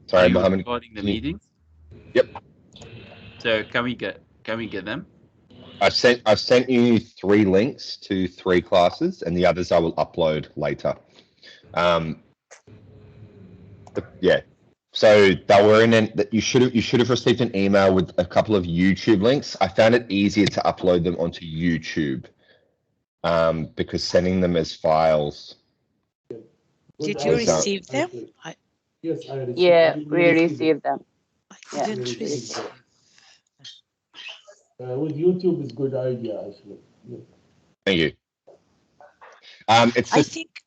Sorry, Are you Mohammed. recording the meetings? Yep. So can we get them? I've sent you 3 links to 3 classes, and the others I will upload later. Yeah. So they were that you should have received an email with a couple of YouTube links. I found it easier to upload them onto YouTube because sending them as files. Did you receive them? Yes, I received. Yeah, we received them. I didn't receive. With YouTube is good idea actually. Yeah. Thank you. It's I just, think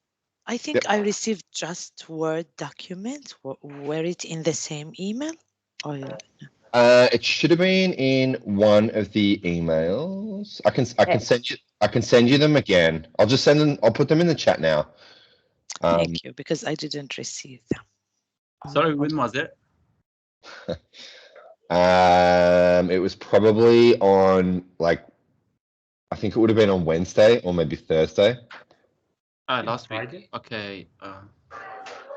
Yep. I received just Word document. Were it in the same email? Or it should have been in one of the emails. I can send you them again. I'll just send them. I'll put them in the chat now. thank you, because I didn't receive them. Sorry, when was it? It was probably on I think it would have been on Wednesday or maybe Thursday. Last Friday? week. Okay.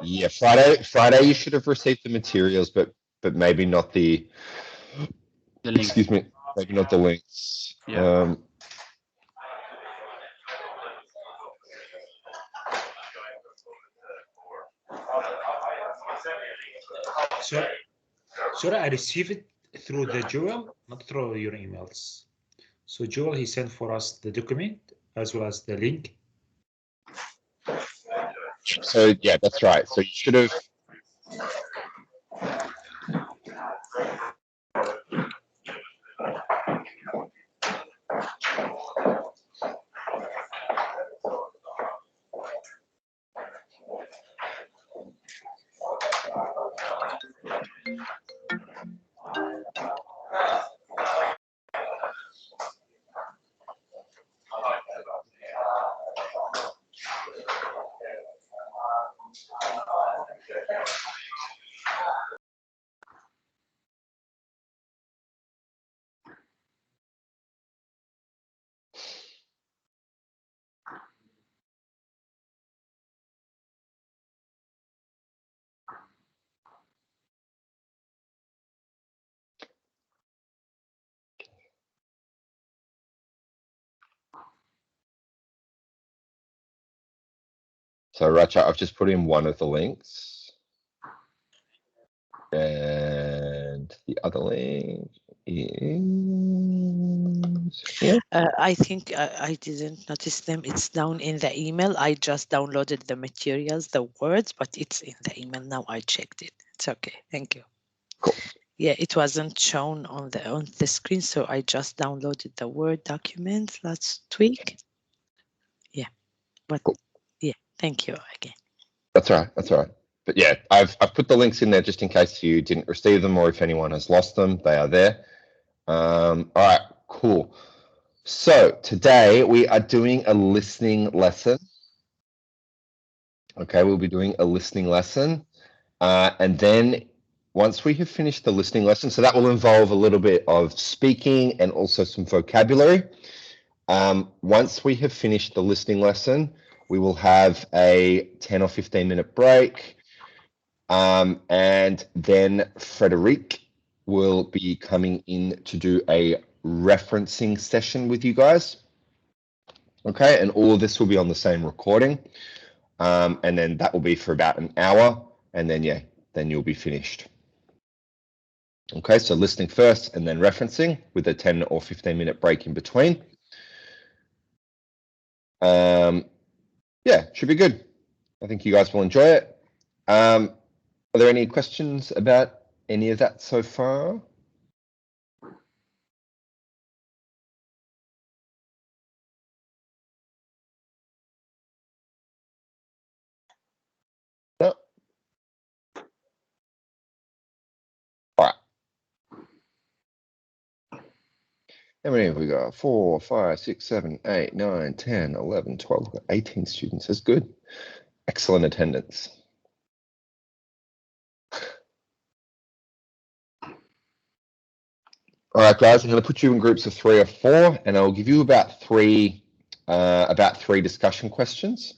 Yeah, Friday you should have received the materials, but maybe not the The link. excuse me, maybe not the links. Yeah. Sorry, I received it through the Joel, not through your emails. So Joel, he sent for us the document as well as the link. So yeah, that's right. So you should have. So Racha, I've just put in one of the links. And the other link is here. I think I didn't notice them. It's down in the email. I just downloaded the materials, the words, but it's in the email now. I checked it. It's okay. Thank you. Cool. Yeah, it wasn't shown on the screen, so I just downloaded the Word document last week. Yeah, but Cool. yeah, thank you again. That's all right. That's all right. But yeah, I've put the links in there just in case you didn't receive them or if anyone has lost them, they are there. All right, cool. So today we are doing a listening lesson. Okay, we'll be doing a listening lesson. And then once we have finished the listening lesson, so that will involve a little bit of speaking and also some vocabulary. Once we have finished the listening lesson, we will have a 10 or 15 minute break. And then Frederic will be coming in to do a referencing session with you guys. Okay, and all of this will be on the same recording. And then that will be for about an hour. And then, yeah, then you'll be finished. Okay, so listening first and then referencing with a 10 or 15 minute break in between. Yeah, should be good. I think you guys will enjoy it. Are there any questions about any of that so far? No. All right. How many have we got? 4, 5, 6, 7, 8, 9, 10, 11, 12, 18 students. That's good. Excellent attendance. All right, guys, I'm going to put you in groups of 3 or 4, and I'll give you about 3 about 3 discussion questions.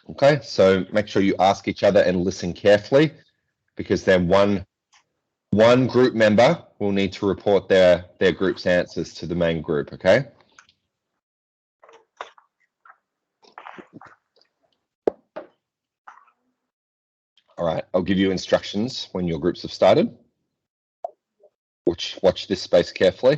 Okay, so make sure you ask each other and listen carefully, because then one group member will need to report their group's answers to the main group, okay? All right, I'll give you instructions when your groups have started. Watch this space carefully.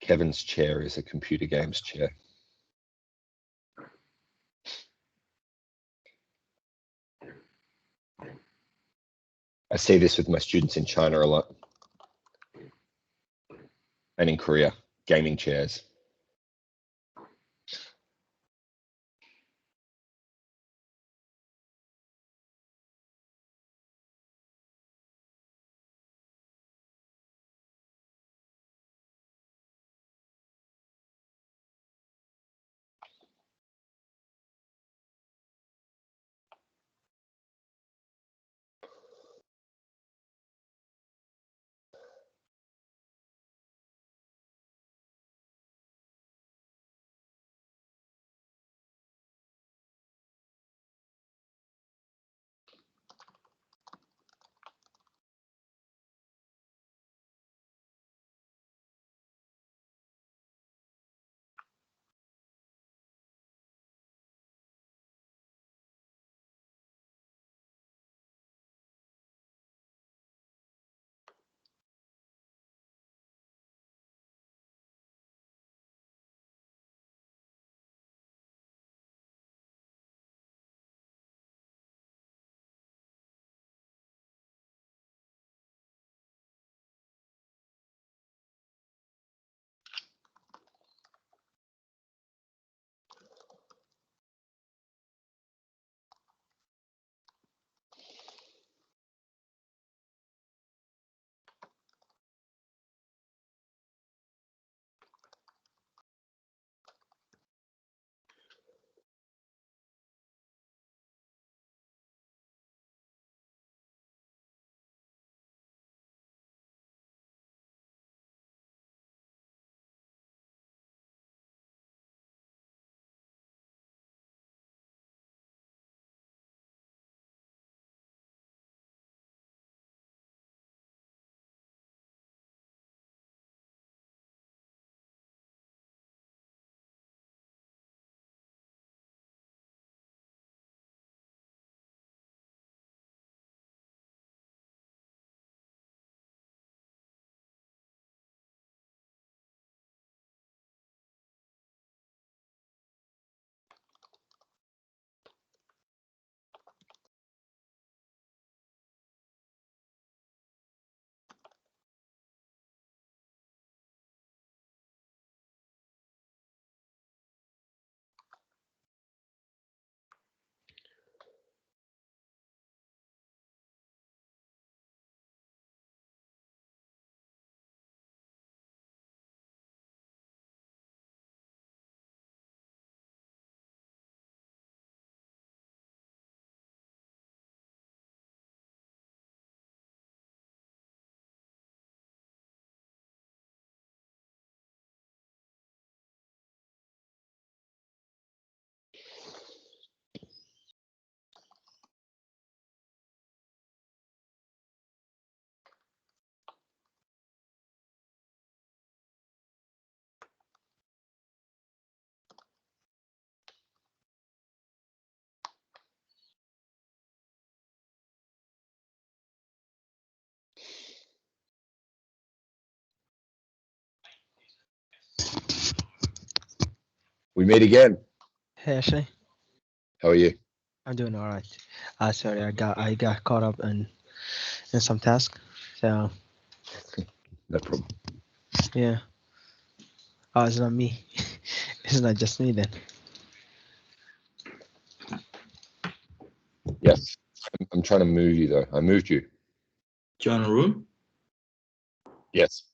Kevin's chair is a computer games chair. I see this with my students in China a lot. And in Korea, gaming chairs. We meet again. Hey Ashley, How are you? I'm doing all right. Sorry, I got caught up in some task. So No problem. yeah. Oh, it's not me. It's not just me then. Yes. I'm trying to move you though. I moved you. Do you want a room? Yes.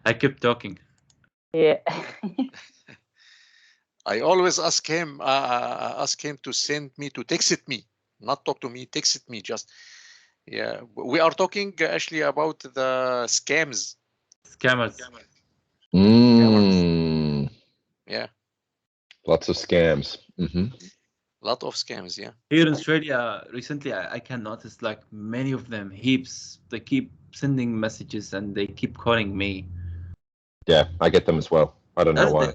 I kept talking. Yeah. I always ask him to send me, to text me, not talk to me, text me. Just yeah, we are talking actually about the scams. Scammers. Yeah, Lots of scams. lot of scams. Yeah. Here in Australia, recently I can notice like many of them, heaps. They keep sending messages and they keep calling me. Yeah, I get them as well. I don't know why.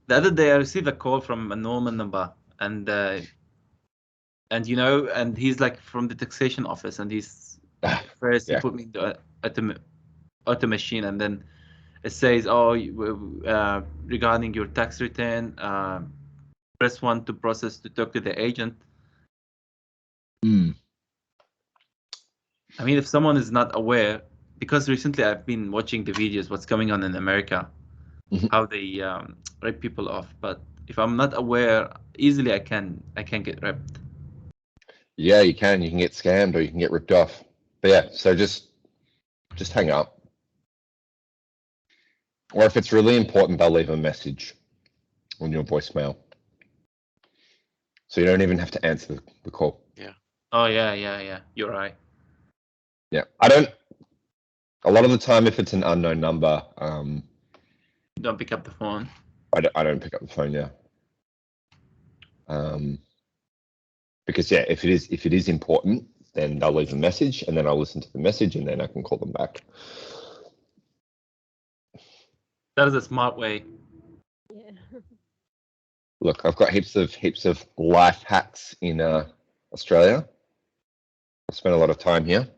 The other day I received a call from a normal number, and you know, and he's like from the taxation office, and he's first he put me into auto machine, and then it says, oh, regarding your tax return, press 1 to process to talk to the agent. I mean, if someone is not aware, because recently I've been watching the videos, what's going on in America, how they rip people off. But if I'm not aware, easily I can get ripped. Yeah, you can. You can get scammed or you can get ripped off. But yeah, so just hang up. Or if it's really important, they'll leave a message on your voicemail. So you don't even have to answer the call. Yeah. Oh, yeah. You're right. Yeah. A lot of the time, if it's an unknown number, don't pick up the phone. I don't pick up the phone, yeah. Because yeah, if it is important, then they'll leave a message and then I'll listen to the message and then I can call them back. That is a smart way. Yeah. Look, I've got heaps of life hacks in Australia. I've spent a lot of time here.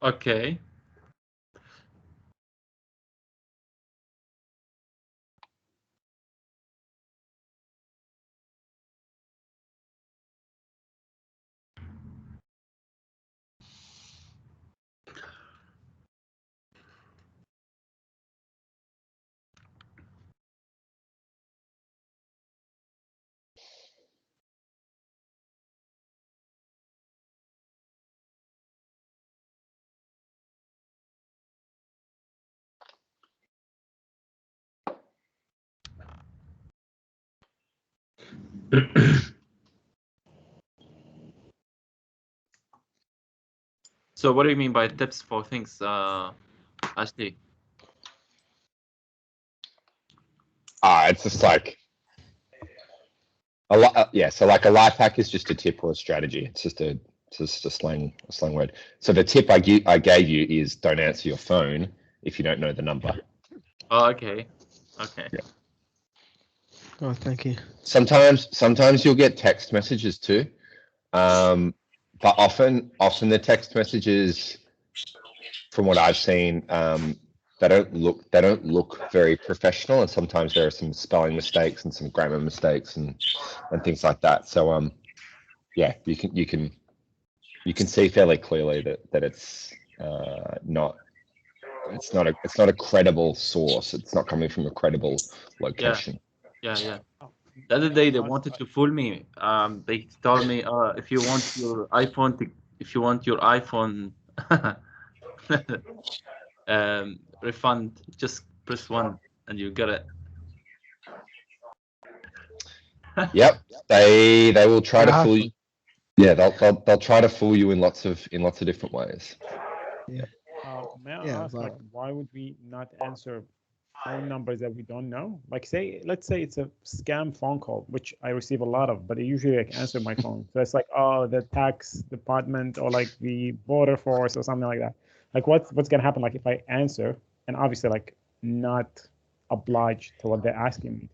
Okay. So what do you mean by tips for things, Ashley? It's just like a lot. Yeah, so like a life hack is just a tip or a strategy. It's just a slang word. So the tip I gave you is don't answer your phone if you don't know the number. Oh, okay. Yeah. Oh, thank you. Sometimes you'll get text messages too, but often the text messages, from what I've seen, they don't look very professional, and sometimes there are some spelling mistakes and some grammar mistakes and things like that. So yeah, you can see fairly clearly that it's not a credible source. It's not coming from a credible location. Yeah. The other day they wanted to fool me. They told me, if you want your iPhone refund, just press 1 and you get it. Yep, they will try to fool you. Yeah, they'll try to fool you in lots of different ways. Yeah. May I Yeah, ask, but- like, why would we not answer phone numbers that we don't know? Like, let's say it's a scam phone call, which I receive a lot of, but I usually answer my phone. So it's like, oh, the tax department or like the border force or something like that. Like, what's gonna happen? Like, if I answer and obviously like not obliged to what they're asking me,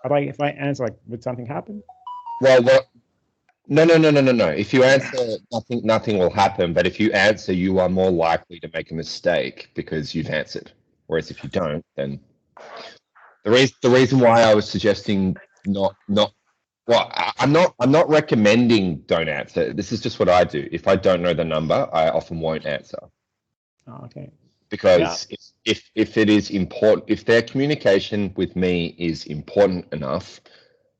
but like if I answer, like, would something happen? Well, no. If you answer, nothing will happen. But if you answer, you are more likely to make a mistake because you've answered. Whereas if you don't, then the reason why I was suggesting not Well, I'm not recommending don't answer. This is just what I do. If I don't know the number, I often won't answer. Oh, okay. Because if it is important, if their communication with me is important enough,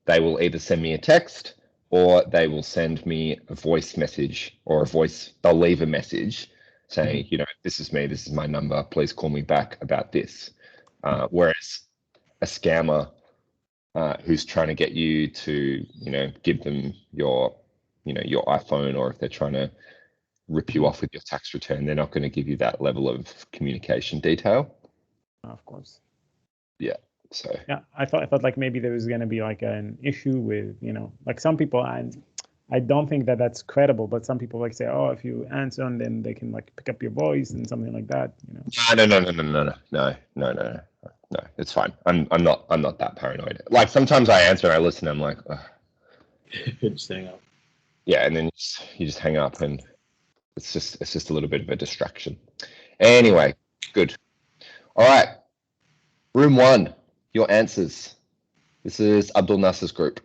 they will either send me a text or they will send me a voice message or they'll leave a message saying, this is me, this is my number, please call me back about this. Whereas a scammer who's trying to get you to, give them your iPhone, or if they're trying to rip you off with your tax return, they're not going to give you that level of communication detail. Of course. Yeah. So yeah, I thought like maybe there was going to be like an issue with, like some people, and I don't think that that's credible, but some people like say, oh, if you answer and then they can like pick up your voice and something like that. No, it's fine. I'm not that paranoid. Like sometimes I answer, I listen, I'm like, Just hang up. Yeah, and then you just hang up, and it's just a little bit of a distraction. Anyway, good. All right, room 1, your answers. This is Abdul Nasser's group.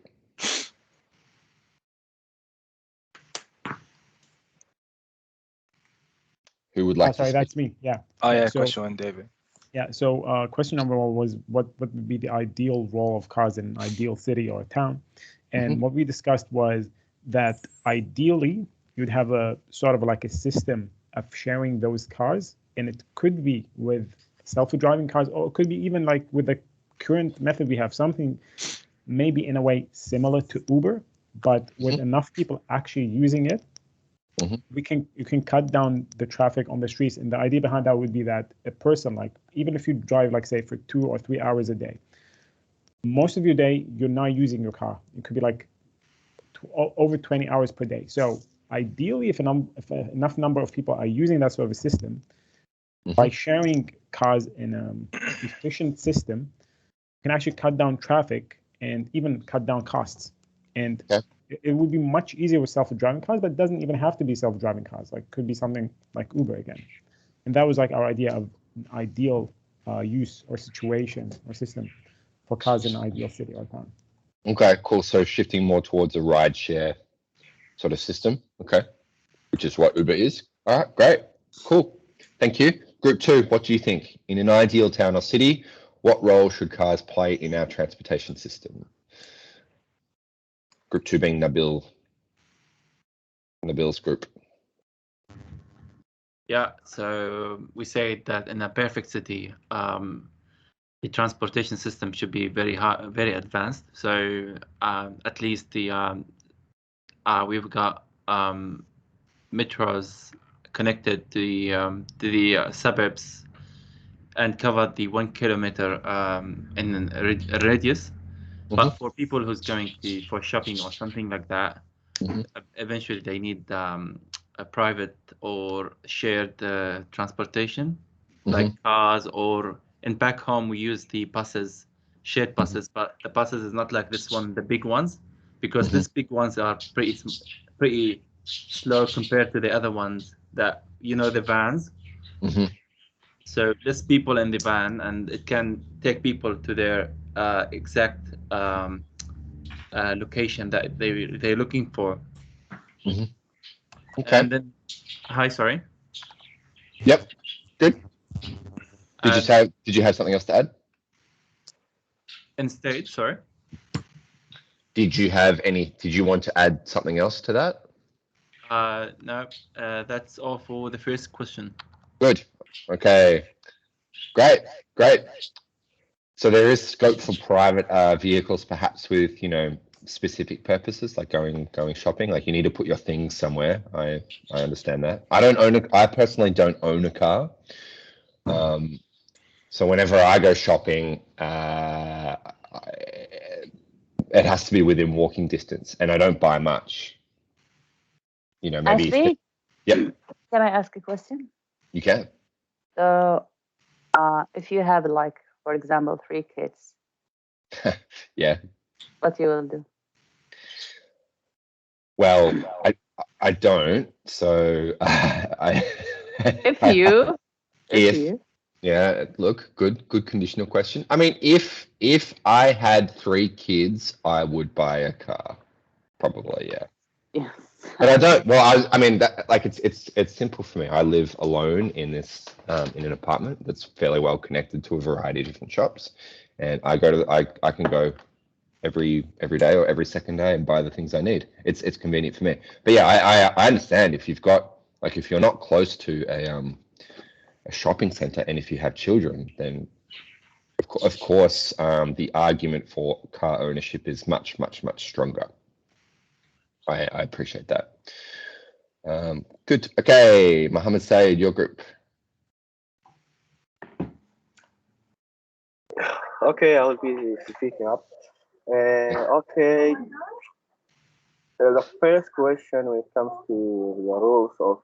Who would like to speak? That's me. Yeah. Oh yeah, So- question 1, David. Yeah. So question number 1 was what would be the ideal role of cars in an ideal city or town? And what we discussed was that ideally you'd have a sort of like a system of sharing those cars, and it could be with self-driving cars, or it could be even like with the current method we have, something maybe in a way similar to Uber, but with enough people actually using it, you can cut down the traffic on the streets. And the idea behind that would be that a person, like even if you drive, like say for 2 or 3 hours a day, most of your day you're not using your car. It could be like over 20 hours per day. So ideally, if enough number of people are using that sort of a system, by sharing cars in an efficient system, you can actually cut down traffic and even cut down costs. And it would be much easier with self-driving cars, but it doesn't even have to be self-driving cars. Like could be something like Uber again. And that was like our idea of an ideal use or situation or system for cars in an ideal city or town. Okay, cool. So shifting more towards a rideshare sort of system. Okay, which is what Uber is. All right, great, cool. Thank you. Group 2, what do you think? In an ideal town or city, what role should cars play in our transportation system? Group 2 being Nabil's group. Yeah, so we say that in a perfect city, the transportation system should be very advanced. So at least we've got metros connected to the suburbs and cover the 1 kilometer in a radius. But for people who's going for shopping or something like that, eventually they need a private or shared transportation, like cars, or in back home we use the buses, shared buses, but the buses is not like this one, the big ones, because these big ones are pretty slow compared to the other ones that, the vans. So less people in the van, and it can take people to their exact location that they're looking for. Okay. And then, hi, sorry. Yep. Good. Did you have something else to add? Instead, sorry. Did you want to add something else to that? No, that's all for the first question. Good. Okay. Great. So there is scope for private vehicles, perhaps with specific purposes, like going shopping. Like you need to put your things somewhere. I understand that. I personally don't own a car. So whenever I go shopping, it has to be within walking distance, and I don't buy much. Maybe. Ashley, Yep. can I ask a question? You can. So, if you have like, for example, 3 kids, Yeah. what you will do? Well, I don't. So I. If you Yeah, look, good conditional question. I mean, if I had 3 kids, I would buy a car, probably, yeah. Yes. But I don't. Well, I mean, that, like it's simple for me. I live alone in this in an apartment that's fairly well connected to a variety of different shops, and I can go every day or every second day and buy the things I need. It's convenient for me. But yeah, I understand if you've got, like, if you're not close to a shopping center and if you have children, then of course the argument for car ownership is much stronger. I appreciate that. Good. Okay, Mohammed Said, your group. Okay, I'll be speaking up. Okay, the first question when it comes to the rules of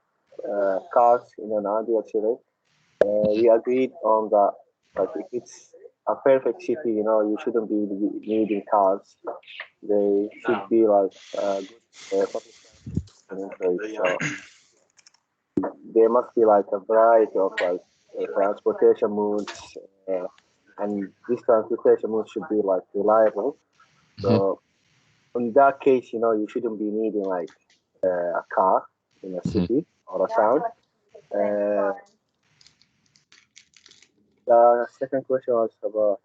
cars in an ideal city, we agreed on that. Like, if it's a perfect city, you shouldn't be needing cars. They should be like good public transport in place. So there must be like a variety of like transportation modes, and this transportation mode should be like reliable. So in that case, you shouldn't be needing like a car in a city or a town. The second question was about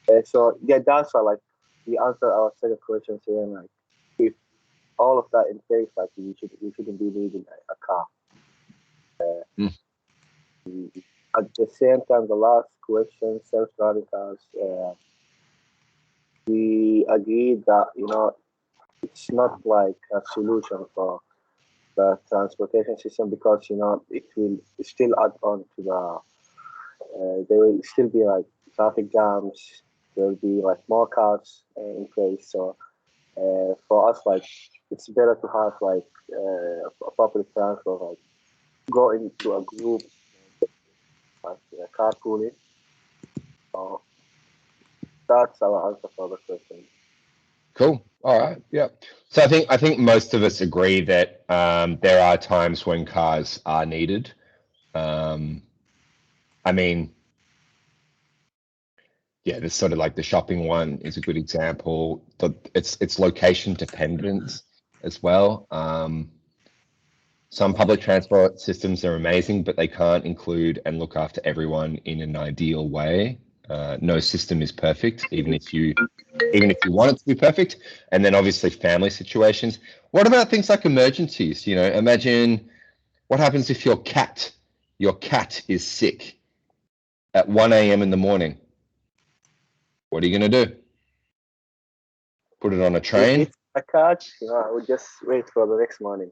that's why, like, we answered our second question saying, like, if all of that in place, like, you shouldn't be needing a car. At the same time, the last question, self-driving cars, we agreed that it's not like a solution for the transportation system, because it will still add on to the there will still be like traffic jams. There will be like more cars in place. So for us, like, it's better to have like a public transport, like go into a group, like carpooling. So that's our answer for the question. Cool. All right. Yeah. So I think most of us agree that there are times when cars are needed. I mean, yeah, there's sort of like the shopping one is a good example. It's location dependent as well. Some public transport systems are amazing, but they can't include and look after everyone in an ideal way. No system is perfect, even if you want it to be perfect. And then obviously family situations. What about things like emergencies? Imagine what happens if your cat is sick at 1 a.m. in the morning. What are you going to do? Put it on a train? If it's a cat, I would just wait for the next morning.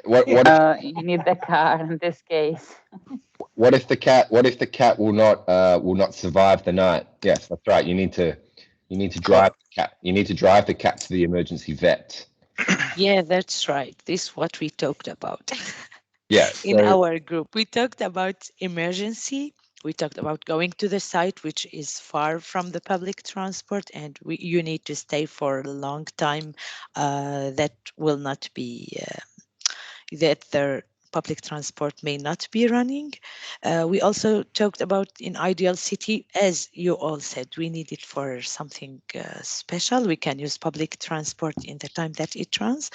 What You need the car in this case. What if the cat will not survive the night? Yes, that's right. You need to drive the cat. You need to drive the cat to the emergency vet. Yeah, that's right. This is what we talked about. Yeah. In our group, we talked about emergency. We talked about going to the site, which is far from the public transport, and you need to stay for a long time. That will not be that the public transport may not be running. We also talked about in ideal city, as you all said, we need it for something special. We can use public transport in the time that it runs.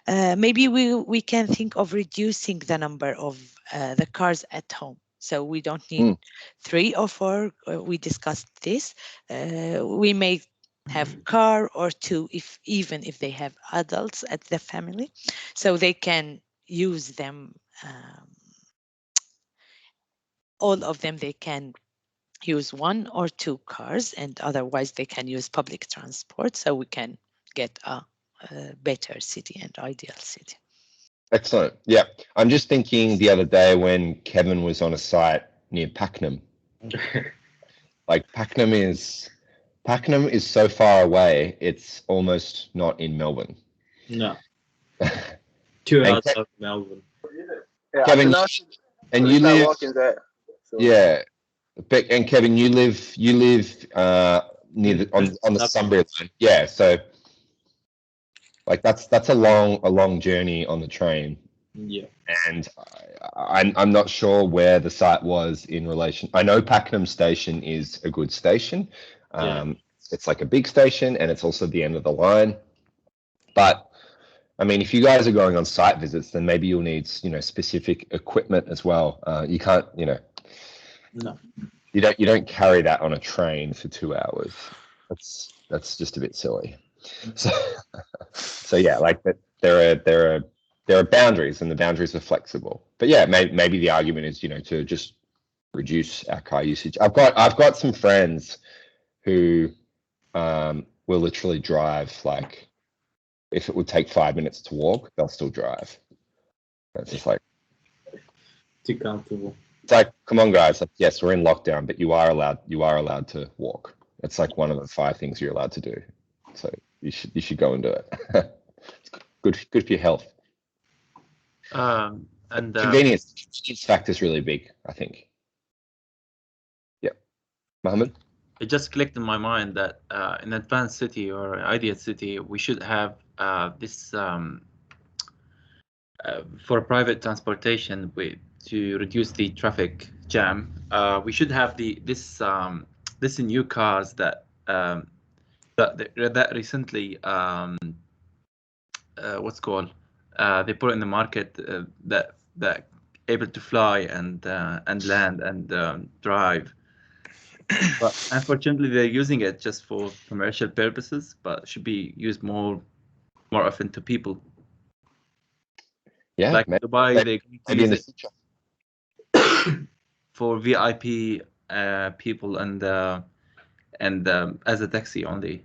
Maybe we can think of reducing the number of the cars at home. So we don't need 3 or 4. We discussed this. We may have car or 2 even if they have adults at the family, so they can use them. All of them, they can use 1 or 2 cars, and otherwise they can use public transport, so we can get a better city and ideal city. Excellent. Yeah. I'm just thinking the other day when Kevin was on a site near Pakenham. Like Pakenham is so far away, it's almost not in Melbourne. No. 2 hours of Melbourne. Yeah, Kevin, you live walking there. So. Yeah. And Kevin, you live near on the Sunbury line. Yeah, so like that's a long journey on the train. Yeah. And I'm not sure where the site was in relation. I know Pakenham Station is a good station. It's like a big station, and it's also the end of the line. But I mean, if you guys are going on site visits, then maybe you'll need, specific equipment as well. You can't, No. you don't carry that on a train for 2 hours. That's just a bit silly. So yeah, like there are boundaries, and the boundaries are flexible. But yeah, maybe the argument is, to just reduce our car usage. I've got some friends who will literally drive, like, if it would take 5 minutes to walk, they'll still drive. It's just like, Too comfortable. it's like, come on, guys. Like, yes, we're in lockdown, but you are allowed to walk. It's like one of the 5 things you're allowed to do. So you should go and do it. It's good for your health. And Convenience factor is really big, I think. Yep. Mohammed? it just clicked in my mind that in advanced city or ideal city, we should have this for private transportation to reduce the traffic jam. We should have this new cars that recently what's called they put in the market that able to fly and land and drive. But unfortunately, they're using it just for commercial purposes, but should be used more often to people. Yeah, like Dubai, they maybe in the use it for VIP people and as a taxi only.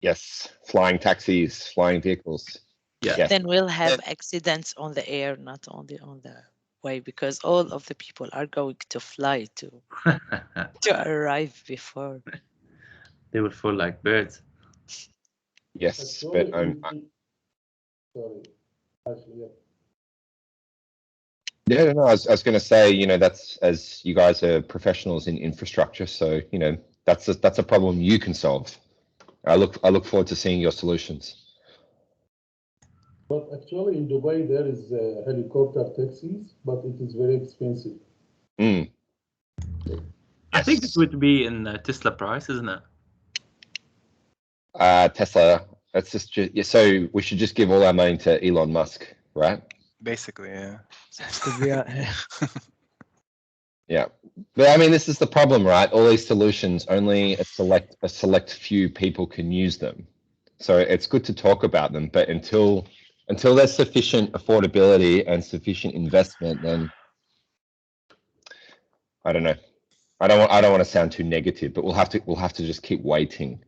Yes, flying taxis, flying vehicles. Yeah. Yes. Then we'll have accidents on the air, not only on the way, because all of the people are going to fly to arrive before. They will fall like birds. Yes, but Sorry, actually, yeah, no, I was going to say, that's, as you guys are professionals in infrastructure, so that's a problem you can solve. I look forward to seeing your solutions. But actually, in Dubai, there is helicopter taxis, but it is very expensive. I think it would be in Tesla price, isn't it? Tesla. That's just so we should just give all our money to Elon Musk, right? Basically, yeah. Yeah, but I mean, this is the problem, right? All these solutions, only a select few people can use them. So it's good to talk about them, but until there's sufficient affordability and sufficient investment, then I don't know. I don't want to sound too negative, but we'll have to just keep waiting.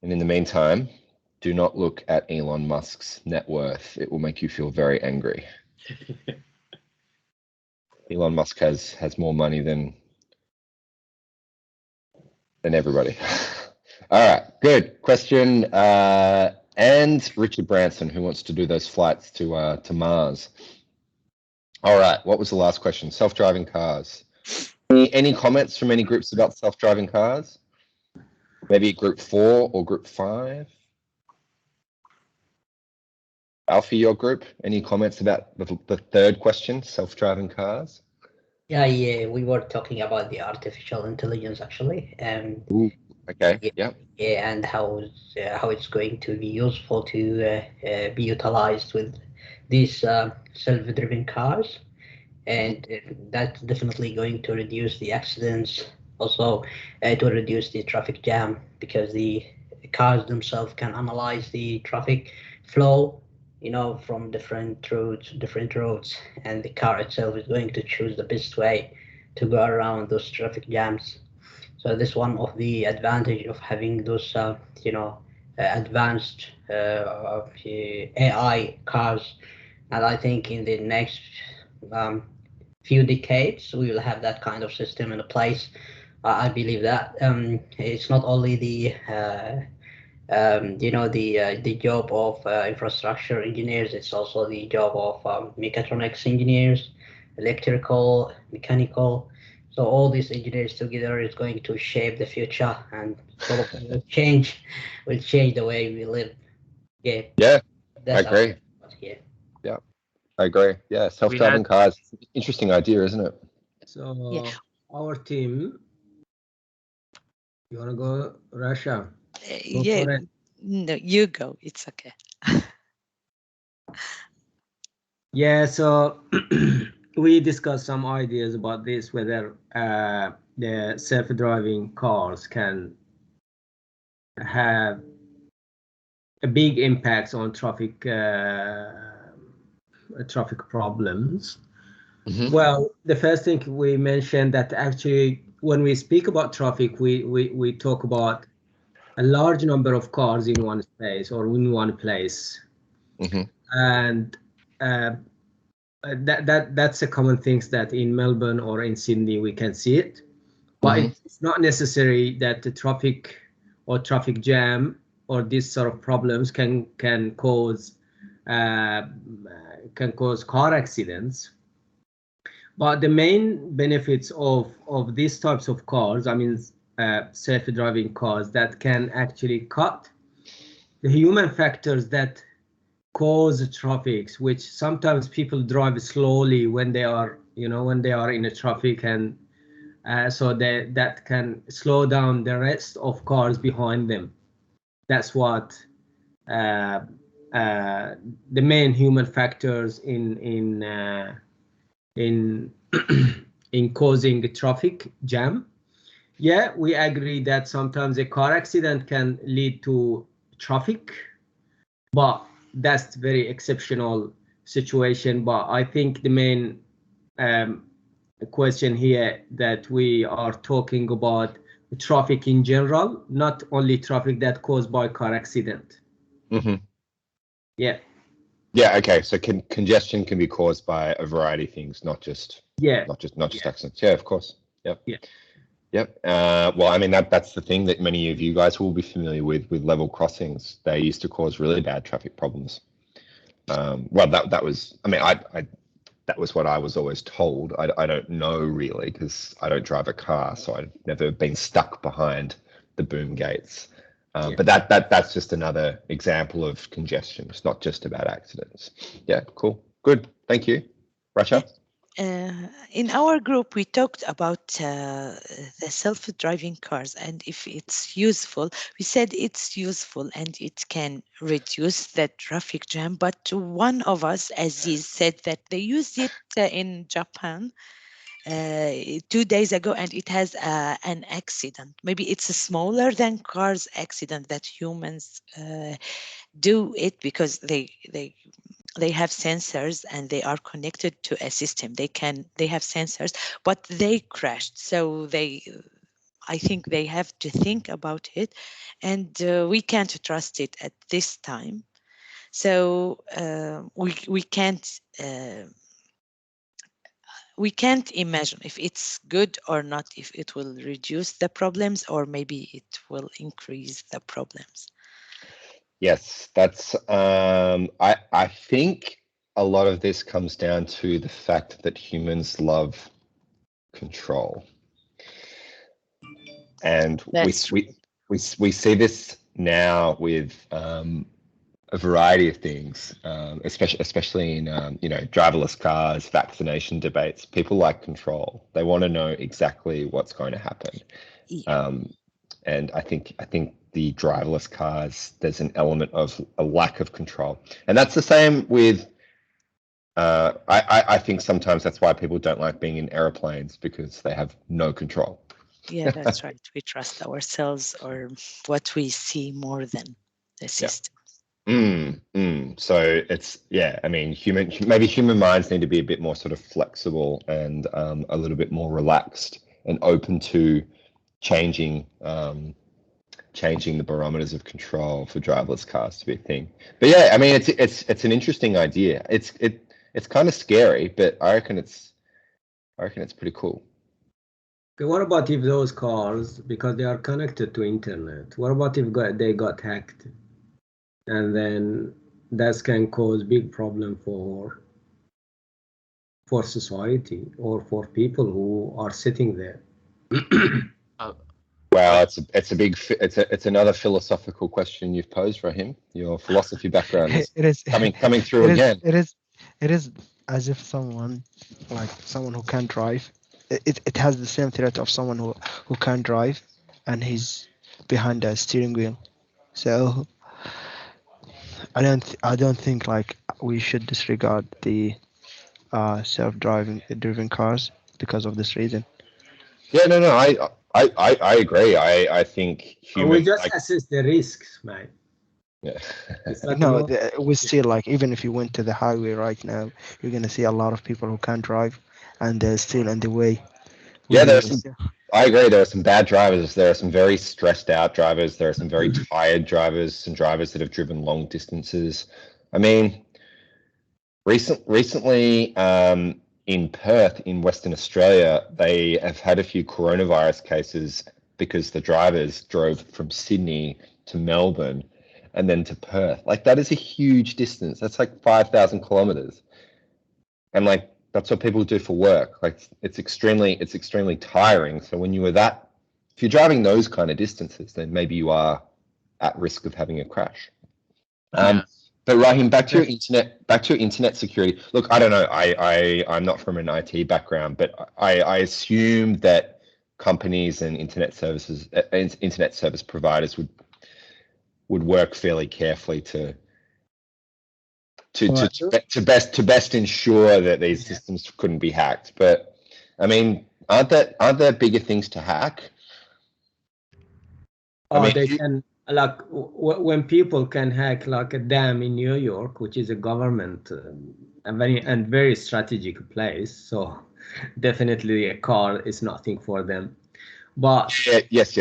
And in the meantime, do not look at Elon Musk's net worth. It will make you feel very angry. Elon Musk has more money than everybody. All right, good question. And Richard Branson, who wants to do those flights to Mars. All right, what was the last question? Self-driving cars. Any comments from any groups about self-driving cars? Maybe group 4 or group 5? Alfie, your group, any comments about the third question, self-driving cars? Yeah, we were talking about the artificial intelligence actually, and okay, yeah, and how it's going to be useful to be utilized with these self-driven cars, and that's definitely going to reduce the accidents. Also, it will reduce the traffic jam because the cars themselves can analyze the traffic flow, from different roads, and the car itself is going to choose the best way to go around those traffic jams. So this is one of the advantage of having those, advanced AI cars. And I think in the next few decades, we will have that kind of system in place. I believe that it's not only the the job of infrastructure engineers, it's also the job of mechatronics engineers, electrical, mechanical. So all these engineers together is going to shape the future and sort of change the way we live. Yeah, That's I agree. Yeah. Yeah, I agree. Yeah, self-driving cars. Interesting idea, isn't it? So Yeah. our team, you want to go, Russia? Go Yeah, for it. no, you go. It's okay. Yeah, so we discussed some ideas about this, whether the self-driving cars can have a big impact on traffic problems. Well, the first thing we mentioned that actually when we speak about traffic, we talk about a large number of cars in one space or in one place. And that's a common thing that in Melbourne or in Sydney we can see it, but it's not necessary that the traffic or traffic jam or these sort of problems can cause car accidents. But the main benefits of these types of cars, I mean, self-driving cars, that can actually cut the human factors that cause traffic, which sometimes people drive slowly when they are, when they are in a traffic, and so that can slow down the rest of cars behind them. That's what the main human factors in in causing a traffic jam. Yeah, we agree that sometimes a car accident can lead to traffic, but that's very exceptional situation. But I think the main question here that we are talking about traffic in general, not only traffic that caused by car accident. Yeah. Yeah. Okay. So congestion can be caused by a variety of things, not just accidents. Yeah. Of course. Yep. Yeah. Yep. Well, I mean that's the thing that many of you guys will be familiar with level crossings. They used to cause really bad traffic problems. Well, that was. I mean, that was what I was always told. I don't know really because I don't drive a car, so I've never been stuck behind the boom gates. But that's just another example of congestion. It's not just about accidents. Yeah, cool, good, thank you, Rasha. In our group, we talked about the self-driving cars and if it's useful. We said it's useful and it can reduce the traffic jam. But one of us, Aziz, said that they used it in Japan 2 days ago and it has an accident. Maybe it's smaller than cars accident that humans do it because they have sensors and they are connected to a system. They have sensors, but they crashed. So I think they have to think about it, and we can't trust it at this time. So we can't imagine if it's good or not, if it will reduce the problems or maybe it will increase the problems. Yes, that's I think a lot of this comes down to the fact that humans love control. And we see this now with a variety of things, especially in driverless cars, vaccination debates. People like control. They want to know exactly what's going to happen. And I think the driverless cars, there's an element of a lack of control, and that's the same with. I think sometimes that's why people don't like being in airplanes because they have no control. Yeah, that's right. We trust ourselves or what we see more than the system. So it's, I mean, maybe human minds need to be a bit more sort of flexible and a little bit more relaxed and open to changing the barometers of control for driverless cars to be a thing. But yeah, I mean, it's an interesting idea. It's kind of scary, but I reckon it's pretty cool. Okay, what about if those cars, because they are connected to internet, what about if they got hacked? And then that can cause big problem for society or for people who are sitting there. Wow, it's another philosophical question you've posed, Rahim. Your philosophy background is It is coming through it is again. it is as if someone who can drive. It has the same threat of someone who can drive, and he's behind a steering wheel. So I don't think like we should disregard the driven cars because of this reason. Yeah, no, I agree. I think We humans just assess the risks, man. yeah. It's like No, no, we still like even if you went to the highway right now, you're gonna see a lot of people who can't drive, and they're still in the way. Yeah, We- I agree. There are some bad drivers. There are some very stressed out drivers. There are some very tired drivers, some drivers that have driven long distances. I mean, recently, in Perth, in Western Australia, they have had a few coronavirus cases because the drivers drove from Sydney to Melbourne and then to Perth. Like that is a huge distance. That's like 5,000 kilometers. And like that's what people do for work. Like it's extremely tiring. So when you are if you're driving those kind of distances, then maybe you are at risk of having a crash. But Rahim, back to your internet security. Look, I don't know. I'm not from an IT background, but I assume that companies and internet service providers would work fairly carefully to best ensure that these systems couldn't be hacked. But I mean, aren't there bigger things to hack? they can like when people can hack like a dam in New York, which is a government and very strategic place. So definitely a car is nothing for them. But yes.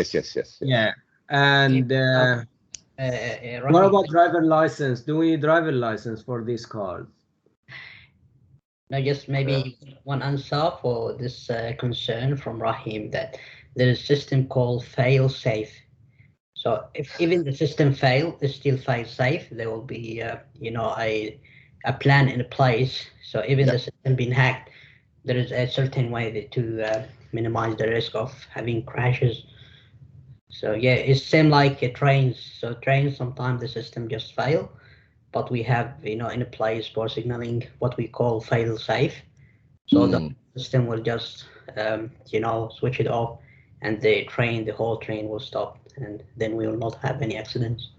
Yeah, and what about driver license? Do we need driver license for these cars? I guess maybe one answer for this concern from Rahim that there is a system called fail safe. So if even the system fail, it still fail safe. There will be a plan in place. So even the system being hacked, there is a certain way to minimize the risk of having crashes. So yeah, it's same like trains. So trains sometimes the system just fail, but we have in a place for signaling what we call fail safe. So the system will just switch it off, and the whole train will stop, and then we will not have any accidents.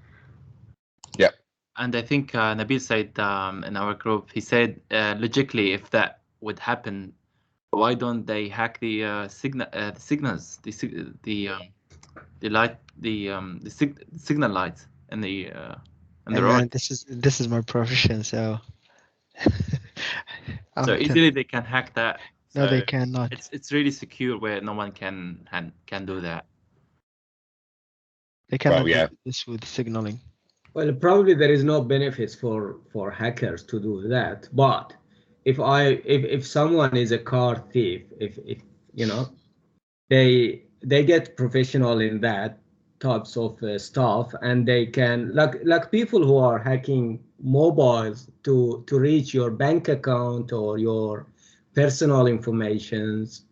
Yeah. And I think Nabil said in our group, he said logically, if that would happen, why don't they hack the signals, the signal lights in the road? Man, this is my profession, so. So easily they can hack that. No, So they cannot. It's really secure where no one can do that. They cannot do this with signaling. Well, probably there is no benefits for hackers to do that. But if someone is a car thief, if they get professional in that types of stuff, and they can like people who are hacking mobiles to reach your bank account or your personal informations.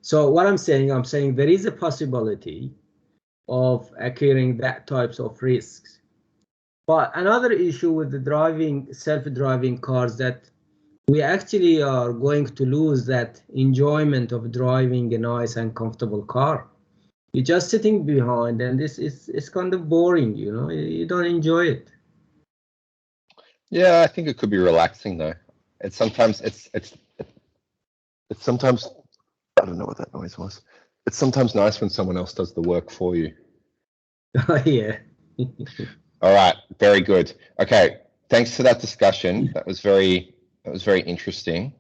So what I'm saying there is a possibility of occurring that types of risks. But another issue with the self-driving cars, that we actually are going to lose that enjoyment of driving a nice and comfortable car. You're just sitting behind, and it's kind of boring, you don't enjoy it. Yeah, I think it could be relaxing though. It's sometimes I don't know what that noise was. It's sometimes nice when someone else does the work for you. Yeah. All right, very good. Okay, thanks for that discussion. That was very interesting.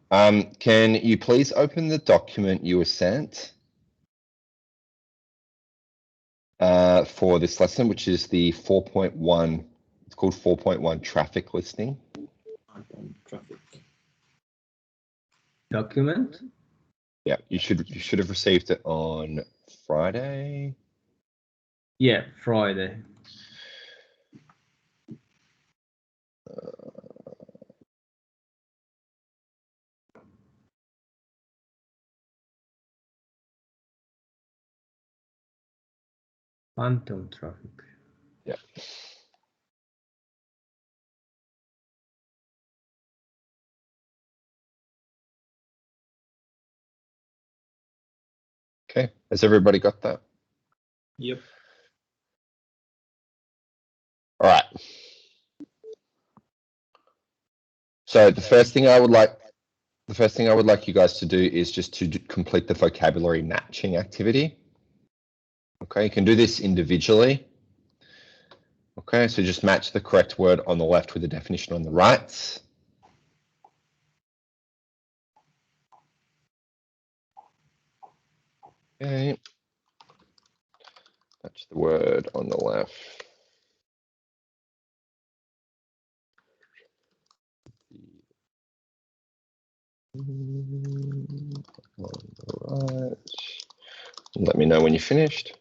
Can you please open the document you were sent for this lesson, which is the 4.1. It's called 4.1 traffic listing. Traffic document. Yeah, you should have received it on Friday. Yeah, Friday. Phantom traffic. Yeah. Okay, has everybody got that? Yep. All right. So the first thing I would like you guys to do is just to complete the vocabulary matching activity. Okay, you can do this individually. Okay, so just match the correct word on the left with the definition on the right. Okay. Match the word on the left. On the right. Let me know when you're finished.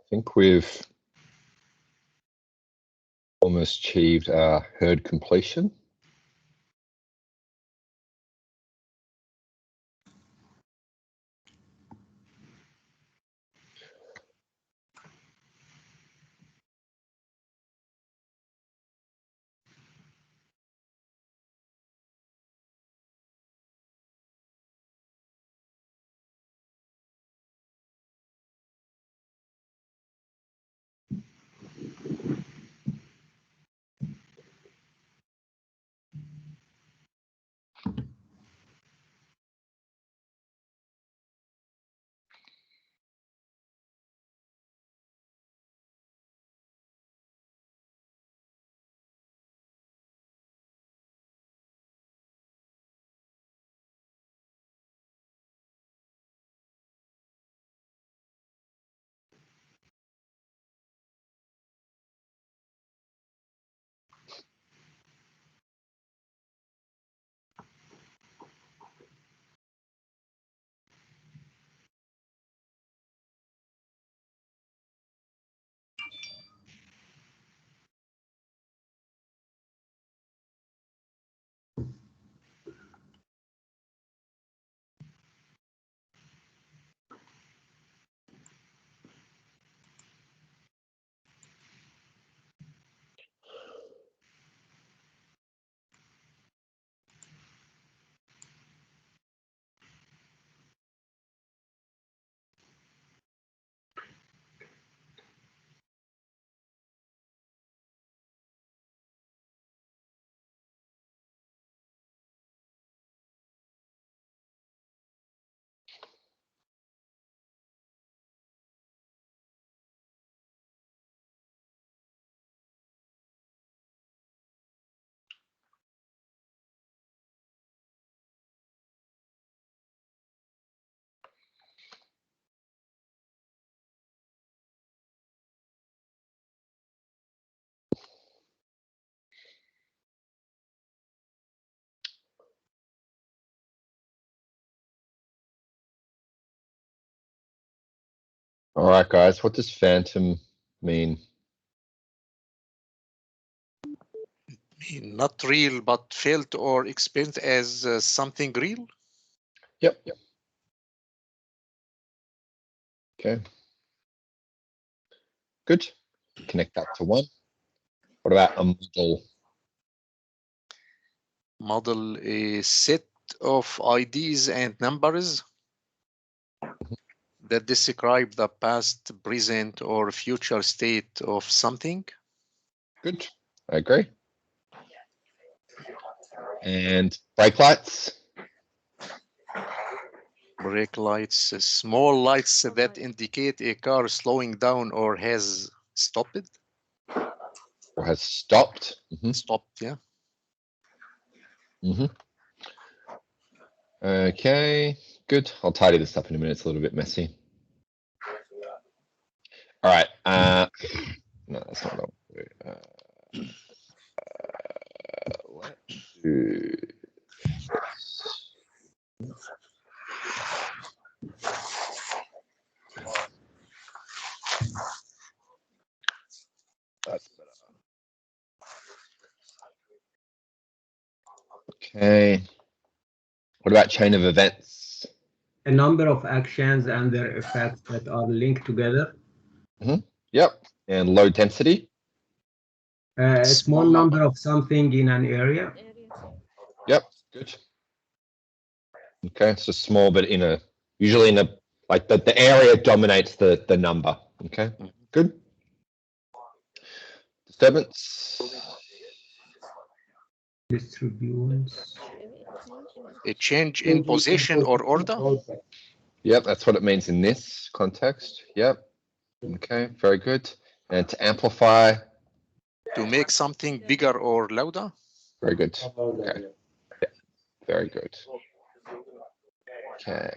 I think we've almost achieved herd completion. All right, guys, what does phantom mean? Not real, but felt or experienced as something real. Yep. Okay. Good. Connect that to one. What about a model? Model a set of IDs and numbers that describe the past, present, or future state of something. Good. I agree. And brake lights? Brake lights, small lights that indicate a car slowing down or has stopped. Or has stopped? Stopped, yeah. Okay, good. I'll tidy this up in a minute. It's a little bit messy. All right. No, that's not what I want to do. Let's do that's better. Okay. What about chain of events? A number of actions and their effects that are linked together. Yep. And low density. A small number of something in an area. Yep. Good. Okay. So small, but usually in a like the area dominates the number. Okay. Good. Disturbance. Distributions. A change in position or order. Yep, that's what it means in this context. Yep. Okay, very good. And to amplify. To make something bigger or louder. Very good. Okay. Yeah, very good. Okay.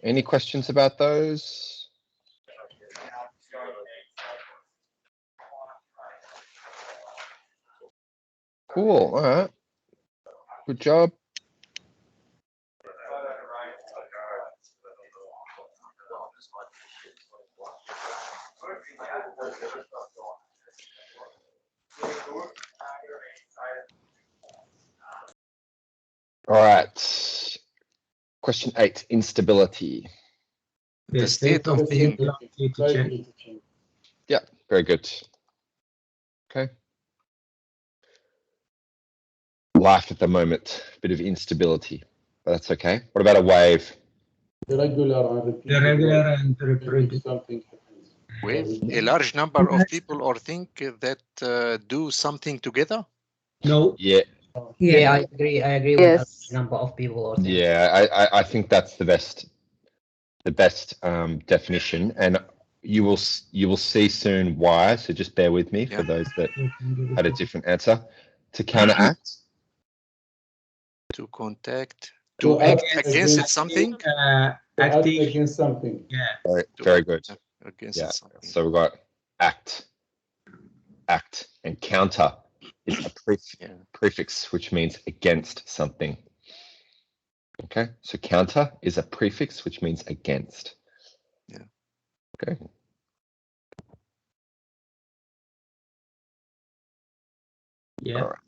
Any questions about those? Cool. All right. Good job. All right. Question 8, instability. The state of being. Yeah, very good. Okay. Life at the moment, bit of instability, but that's okay. What about a wave? Irregular and repeated. Irregular and repeated. Something happens. Wave. A large number of people or things that do something together. No. Yeah. Yeah, I agree. I agree with that number of people or things. Yeah, I think that's the best definition, and you will see soon why. So just bear with me for those that had a different answer. To counteract. To contact. To act against something. Acting against something. Yeah. Very good. Against something. So we've got act, and counter is a prefix, which means against something. Okay, so counter is a prefix, which means against. Yeah. Okay. Yeah. All right.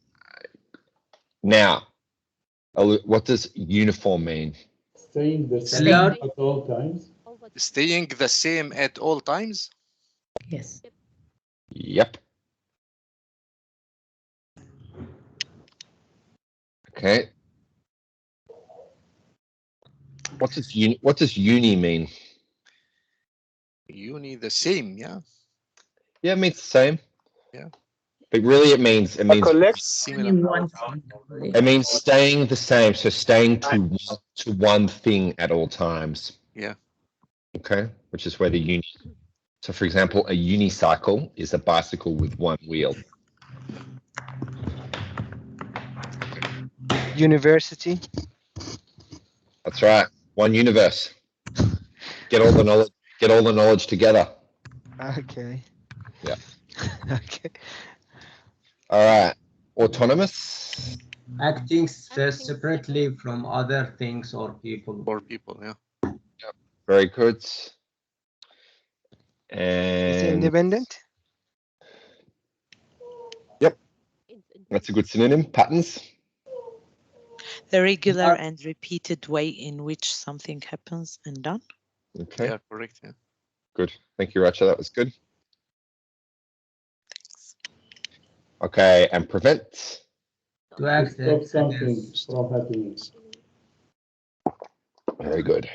Now, what does uniform mean? Staying the same at all times. Staying the same at all times. Yes. Yep. Okay. What does uni mean? Uni the same, yeah. Yeah, it means the same. Yeah. But really it means similar. It means staying the same, so staying to one thing at all times. Yeah. Okay, which is where the uni. So for example, a unicycle is a bicycle with one wheel. University. That's right. One universe. Get all the knowledge. Get all the knowledge together. Okay. Yeah. Okay. All right. Autonomous. Acting separately from other things or people. Yeah. Yep. Very good. And Is it independent? Yep. That's a good synonym. Patterns. The regular and repeated way in which something happens and done. Okay. Yeah, correct. Yeah. Good. Thank you, Racha. That was good. Okay, and prevent. To act Stop something from happening. Very good.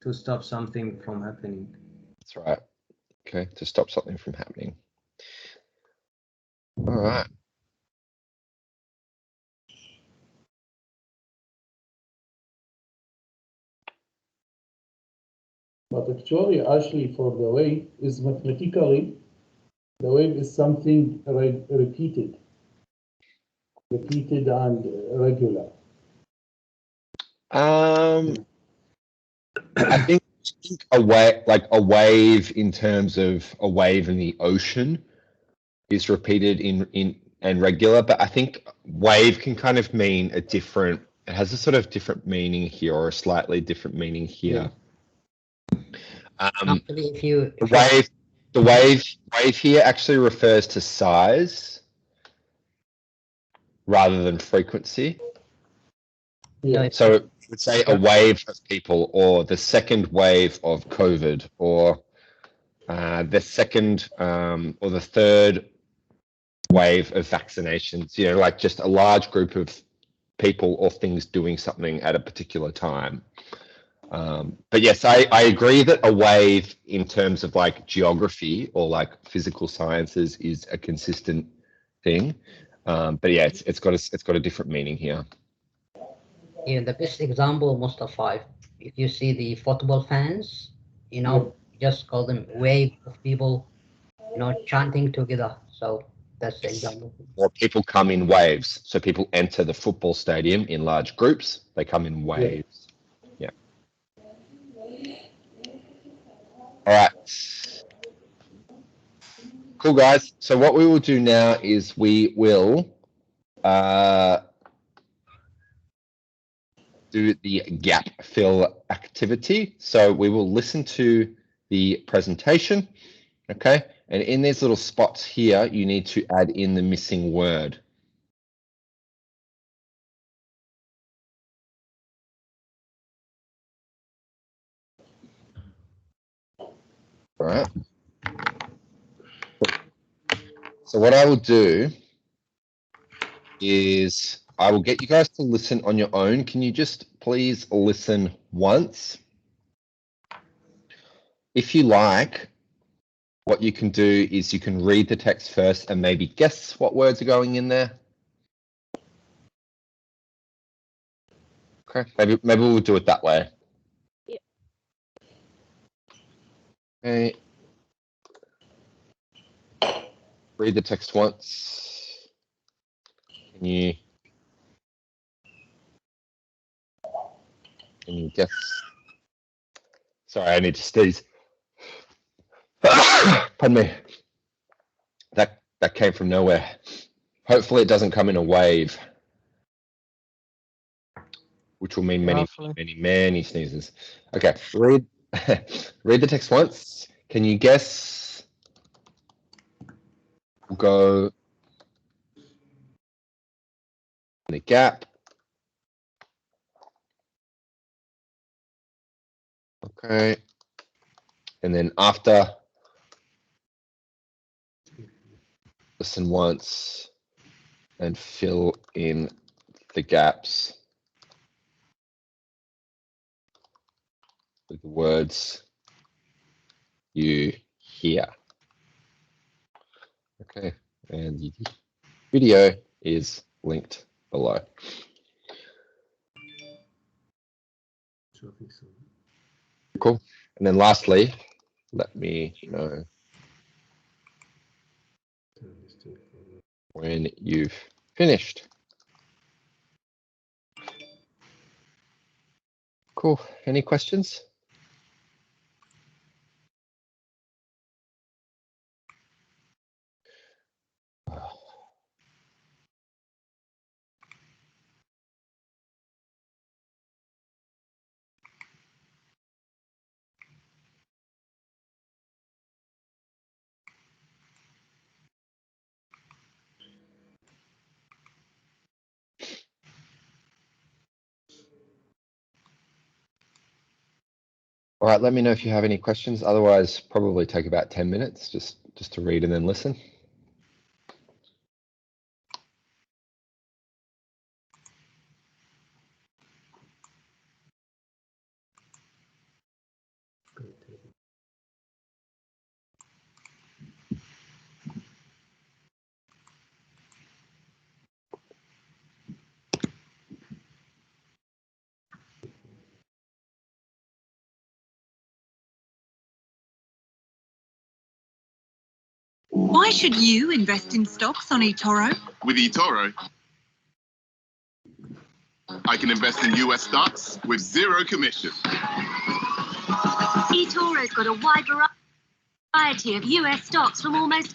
To stop something from happening. That's right. Okay, to stop something from happening. All right. But actually, for the wave is mathematically, the wave is something repeated and regular. I think a wave in terms of a wave in the ocean is repeated in and regular, but I think wave can kind of mean a different, it has a sort of different meaning here, or a slightly different meaning here. Actually, The wave here actually refers to size rather than frequency. Yeah. So it would say a wave of people, or the second wave of COVID, or the second or the third wave of vaccinations, you know, like just a large group of people or things doing something at a particular time. But yes, I agree that a wave in terms of like geography or like physical sciences is a consistent thing. But yeah, it's got a different meaning here. Yeah, the best example, Mustafa, if you see the football fans, you know, just call them wave of people, you know, chanting together. So that's the example. Or people come in waves. So people enter the football stadium in large groups. They come in waves. Yeah. All right. Cool, guys. So what we will do now is we will do the gap fill activity. So we will listen to the presentation, okay? And in these little spots here, you need to add in the missing word. All right. So what I will do is I will get you guys to listen on your own. Can you just please listen once? If you like, what you can do is you can read the text first and maybe guess what words are going in there. Okay, maybe we'll do it that way. Yeah. Okay. Read the text once. Can you guess? Sorry, I need to sneeze. Pardon me. That came from nowhere. Hopefully it doesn't come in a wave, which will mean many sneezes. Okay, read the text once. Can you guess? We'll go in the gap. Okay. And then after, listen once and fill in the gaps with the words you hear. Okay, and the video is linked below. Cool. And then lastly, let me know when you've finished. Cool. Any questions? All right, let me know if you have any questions. Otherwise, probably take about 10 minutes just to read and then listen. Why should you invest in stocks on eToro? With eToro, I can invest in US stocks with zero commission. eToro's got a wide variety of US stocks from almost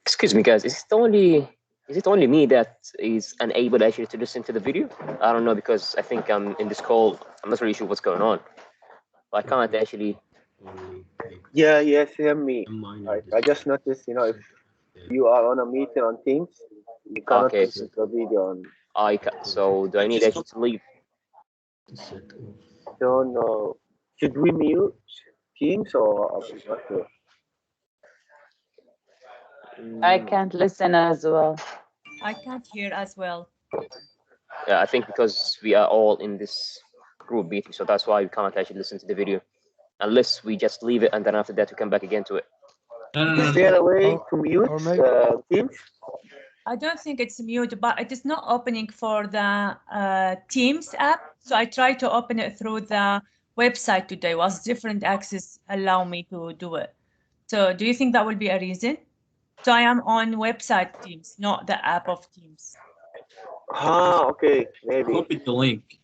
Excuse me, guys. Is it only me that is unable actually to listen to the video? I don't know, because I think I'm in this call. I'm not really sure what's going on. I can't actually. Yeah, same me. I just noticed, if you are on a meeting on Teams, you cannot Okay. listen to the video on. So do I need actually to leave? Don't know. Should we mute Teams or okay? I can't listen as well. I can't hear as well. Yeah, I think because we are all in this group meeting, so that's why we can't actually listen to the video, unless we just leave it and then after that we come back again to it. Is there a way to mute Teams? I don't think it's mute, but it is not opening for the Teams app. So I tried to open it through the website today. Was different access allow me to do it? So do you think that will be a reason? So I am on website Teams, not the app of Teams. Okay, maybe. Copy the link.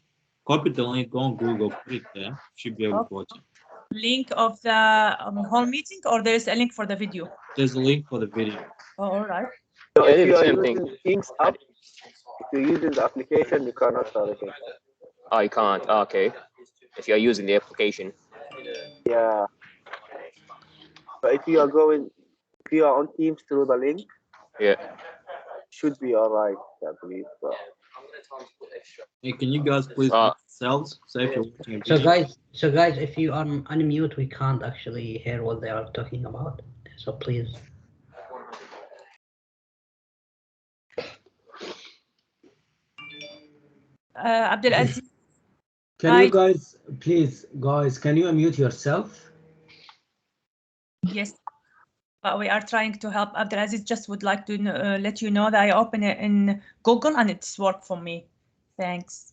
Copy the link on Google. Put it there. Should be able to watch it. Link of the whole meeting, or there is a link for the video? There's a link for the video. Oh, all right. So if you are using Teams app, if you're using the application, you cannot start it. Oh, you can't. Okay. If you are using the application. Yeah. But if you are on Teams through the link, yeah, should be all right, I believe. So. Hey, can you guys please mute yourselves? So if you're watching a video. So guys, if you unmute, we can't actually hear what they are talking about. So please. Abdulaziz. Can you guys, please, can you unmute yourself? Yes, but we are trying to help. Abdulaziz just would like to let you know that I open it in Google and it's worked for me. Thanks.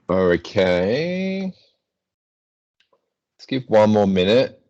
Okay. Let's give one more minute.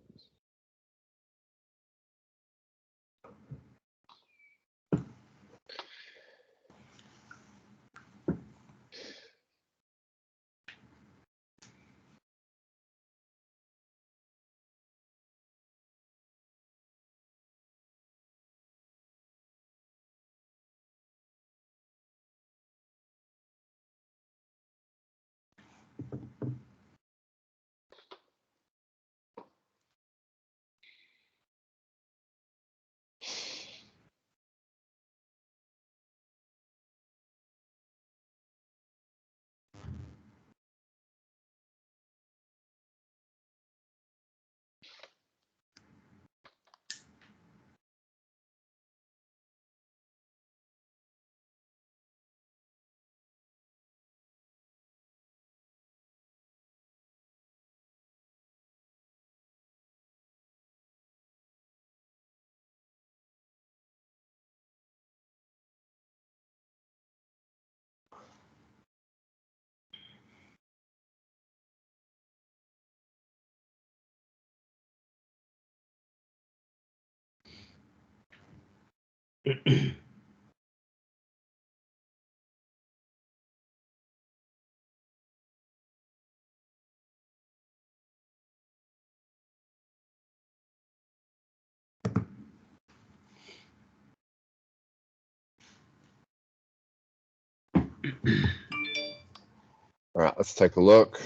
All right, let's take a look.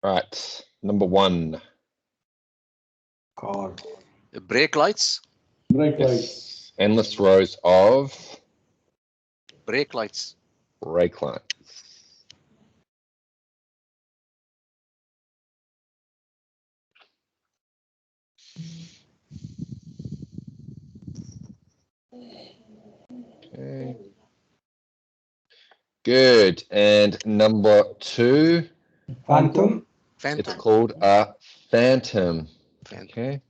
All right, number one. Car. Brake lights. Brake lights. Yes. Endless rows of Brake lights. brake lights. Okay. Good. And number two. Phantom. It's called a phantom. Okay.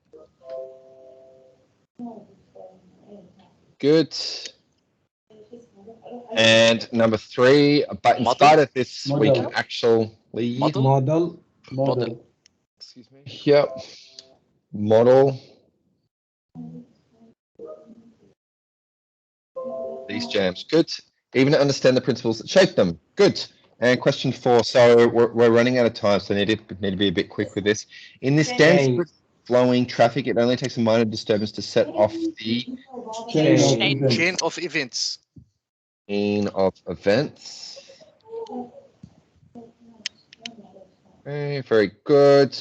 Good. And number three, but in Model. spite of this, we Model. can actually Model. Model. Excuse me. Yep. Model. These jams. Good. Even to understand the principles that shape them. Good. And question four. So we're running out of time, so need to be a bit quick with this. In this dense flowing traffic, it only takes a minor disturbance to set off the Chain of events. chain of events. Okay, very good.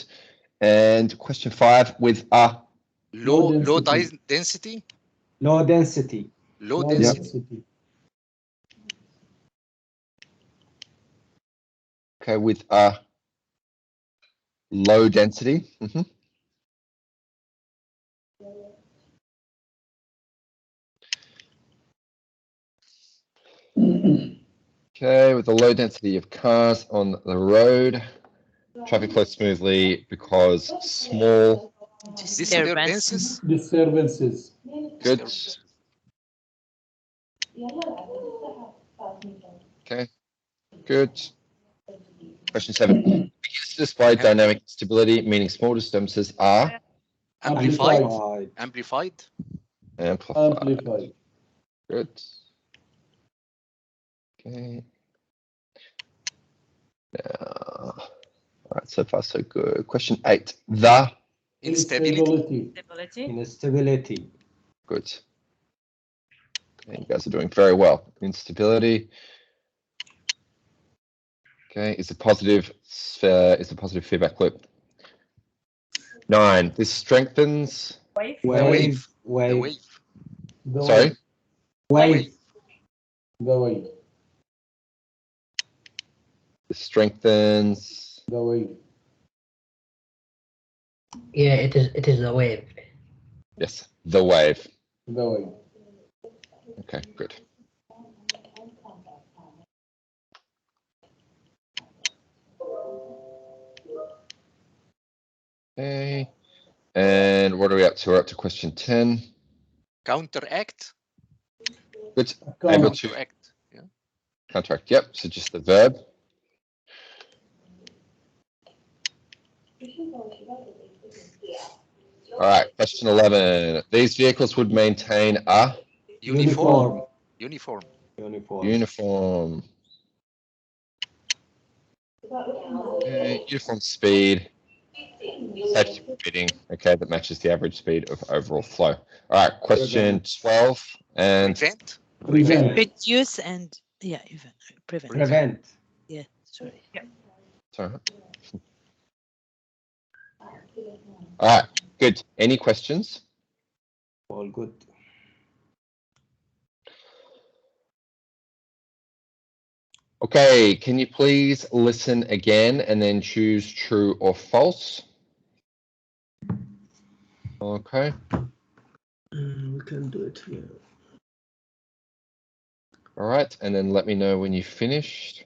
And question five, with a Low density. density. Low density. Low Low density. density. Okay, with a low density. Okay, with a low density of cars on the road, traffic flows smoothly because small Disturbances. Disturbances. Good. Okay, good. Question seven. Begins to display dynamic stability, meaning small disturbances are Amplified. amplified. Good. Okay. Now, all right, so far so good. Question eight. The Instability. Instability. Good. Okay, you guys are doing very well. Instability. Okay, is a positive feedback loop. 9. This strengthens. Wave. Sorry. Wave. The wave. This strengthens. The wave. Yeah, it is a wave. Yes, the wave. The wave. Okay, good. Okay. And what are we up to? We're up to question 10. Counteract. Good. Able to Counteract. Yeah. counteract. Yep. So just the verb. All right. Question 11. These vehicles would maintain a Uniform. Uniform. uniform. Okay. Uniform speed. Safety permitting. Okay. That matches the average speed of overall flow. All right. Question 12 and Prevent. Reduce and even prevent. Prevent. Yeah, sorry. Sorry. All right. Good. Any questions? All good. Okay, can you please listen again and then choose true or false? Okay. We can do it here. All right, and then let me know when you've finished.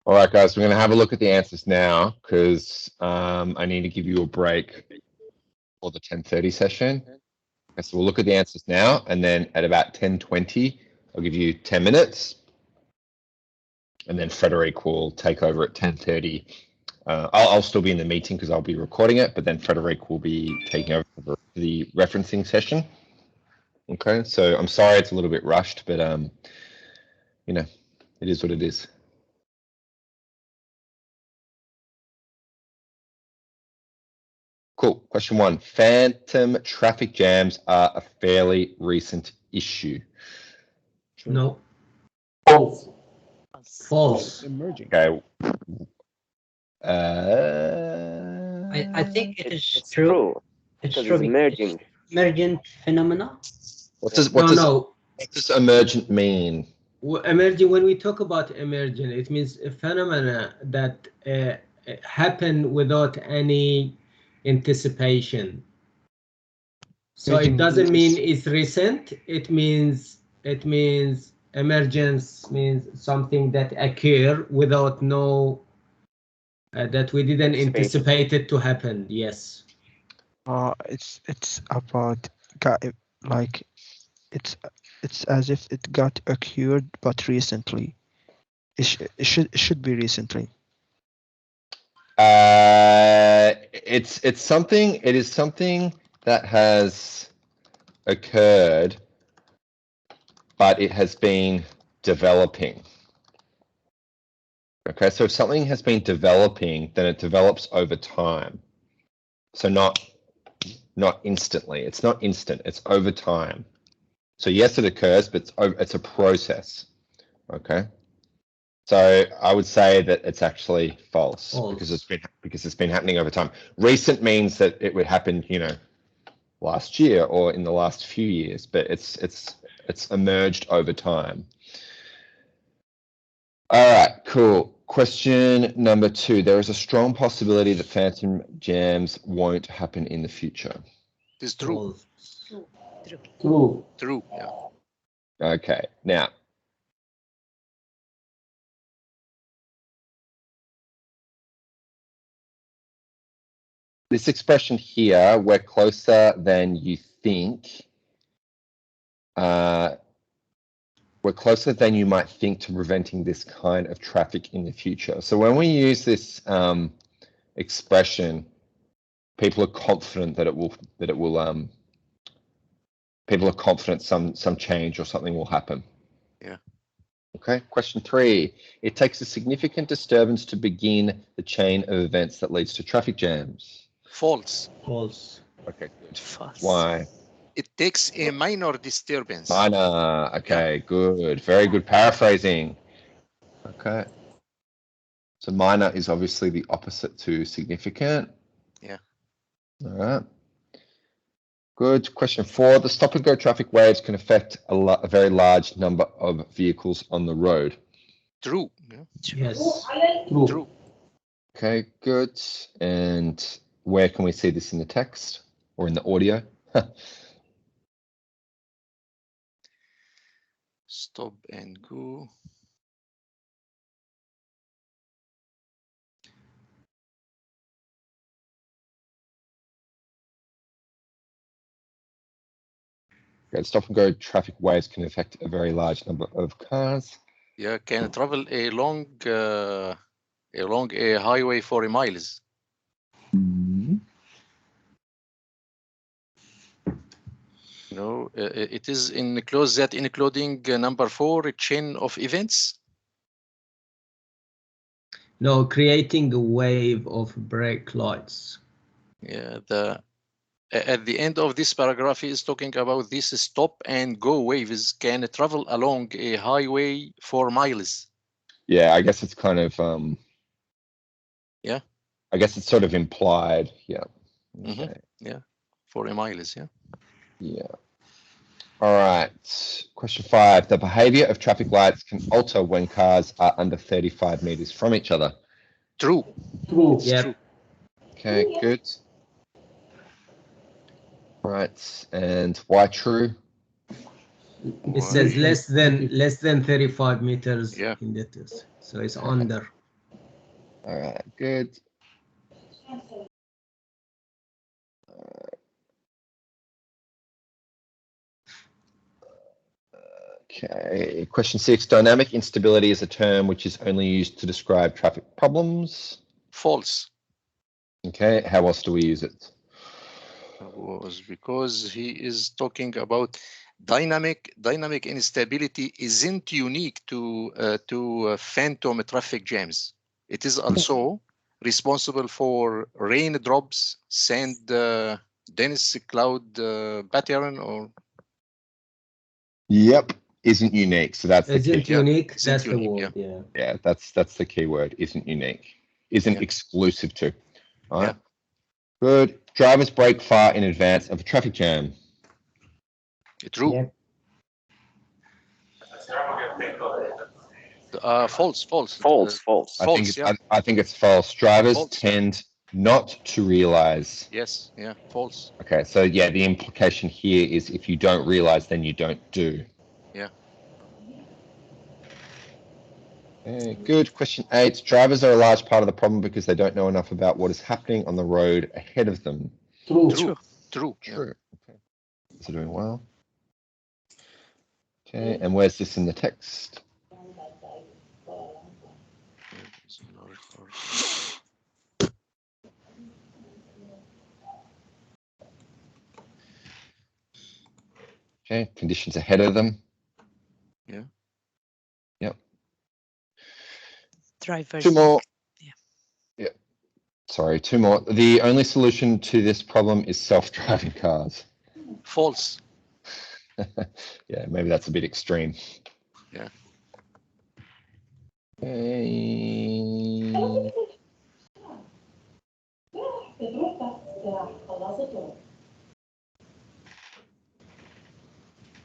All right, guys, we're going to have a look at the answers now because I need to give you a break for the 10:30 session. Okay, so we'll look at the answers now, and then at about 10:20, I'll give you 10 minutes, and then Frederic will take over at 10:30. I'll still be in the meeting because I'll be recording it, but then Frederic will be taking over for the referencing session. Okay, so I'm sorry it's a little bit rushed, but you know, it is what it is. Cool. Question 1. Phantom traffic jams are a fairly recent issue. No. False. False. Emerging. Okay. I think it is It's true. true. It's Because true. it's emerging. Emergent phenomena. What does No. what does emergent mean? Emerging, when we talk about emerging, it means a phenomena that happen without any anticipation. So Emerging it doesn't mean means- it's recent. It means emergence means something that occur without no that we didn't anticipate it to happen. Yes. It's about like it's as if it got occurred but recently. It should be recently. It's something. It is something that has occurred, but it has been developing. Okay, so if something has been developing, then it develops over time. So not instantly. It's not instant. It's over time. So yes, it occurs, but it's a process. Okay. So I would say that it's actually false, because it's been happening over time. Recent means that it would happen, you know, last year or in the last few years, but it's emerged over time. All right, cool. Question number 2. There is a strong possibility that phantom jams won't happen in the future. It's true. True. True. Yeah. Okay, now. This expression here, we're closer than you think. We're closer than you might think to preventing this kind of traffic in the future. So when we use this expression, people are confident that it will people are confident some change or something will happen. Yeah. Okay. Question 3. It takes a significant disturbance to begin the chain of events that leads to traffic jams. False. False. Okay, good. False. Why? It takes a minor disturbance. Minor. Okay, good. Very good paraphrasing. Okay. So minor is obviously the opposite to significant. Yeah. All right. Good. Question 4. The stop and go traffic waves can affect a very large number of vehicles on the road. True. Yeah. Yes. True. True. Okay, good. And where can we see this in the text or in the audio? Stop and go. Okay, stop and go traffic waves can affect a very large number of cars. Yeah, can travel along a highway for miles. No, it is includes that including number 4, a chain of events. No, creating a wave of brake lights. Yeah, at the end of this paragraph is talking about this stop and go waves can travel along a highway for miles. Yeah, I guess it's kind of Yeah. I guess it's sort of implied. Yeah. Okay. Yeah, for a miles. Yeah. Yeah. All right. Question 5. The behavior of traffic lights can alter when cars are under 35 meters from each other. True. True. Yeah. True. Okay, good. Right. And why true? It says less than 35 meters Yeah. in distance, so it's under. All right, good. Okay, question 6. Dynamic instability is a term which is only used to describe traffic problems. False. Okay, how else do we use it? Was because he is talking about dynamic instability isn't unique to phantom traffic jams. It is also responsible for raindrops, sand, dense cloud pattern, or Yep, isn't unique. So that's the Isn't key. unique. Isn't That's the unique, word. Yeah. Yeah, that's the key word. Isn't unique. Isn't Yeah. exclusive to. All right. Yeah. Good. Drivers brake far in advance of a traffic jam. True. Yep. False. False. I think it's, yeah. I think it's false. Drivers False. tend not to realize. Yes. Yeah. False. Okay, so yeah, the implication here is if you don't realize, then you don't do. Yeah. Okay, good. Question 8. Drivers are a large part of the problem because they don't know enough about what is happening on the road ahead of them. True. Yeah. True. Okay. So doing well. Okay, and where's this in the text? Okay, conditions ahead of them. Yeah. Yep. Drivers. Two more. Yeah. Yeah. Sorry, two more. The only solution to this problem is self-driving cars. False. Yeah, maybe that's a bit extreme. Yeah. Okay.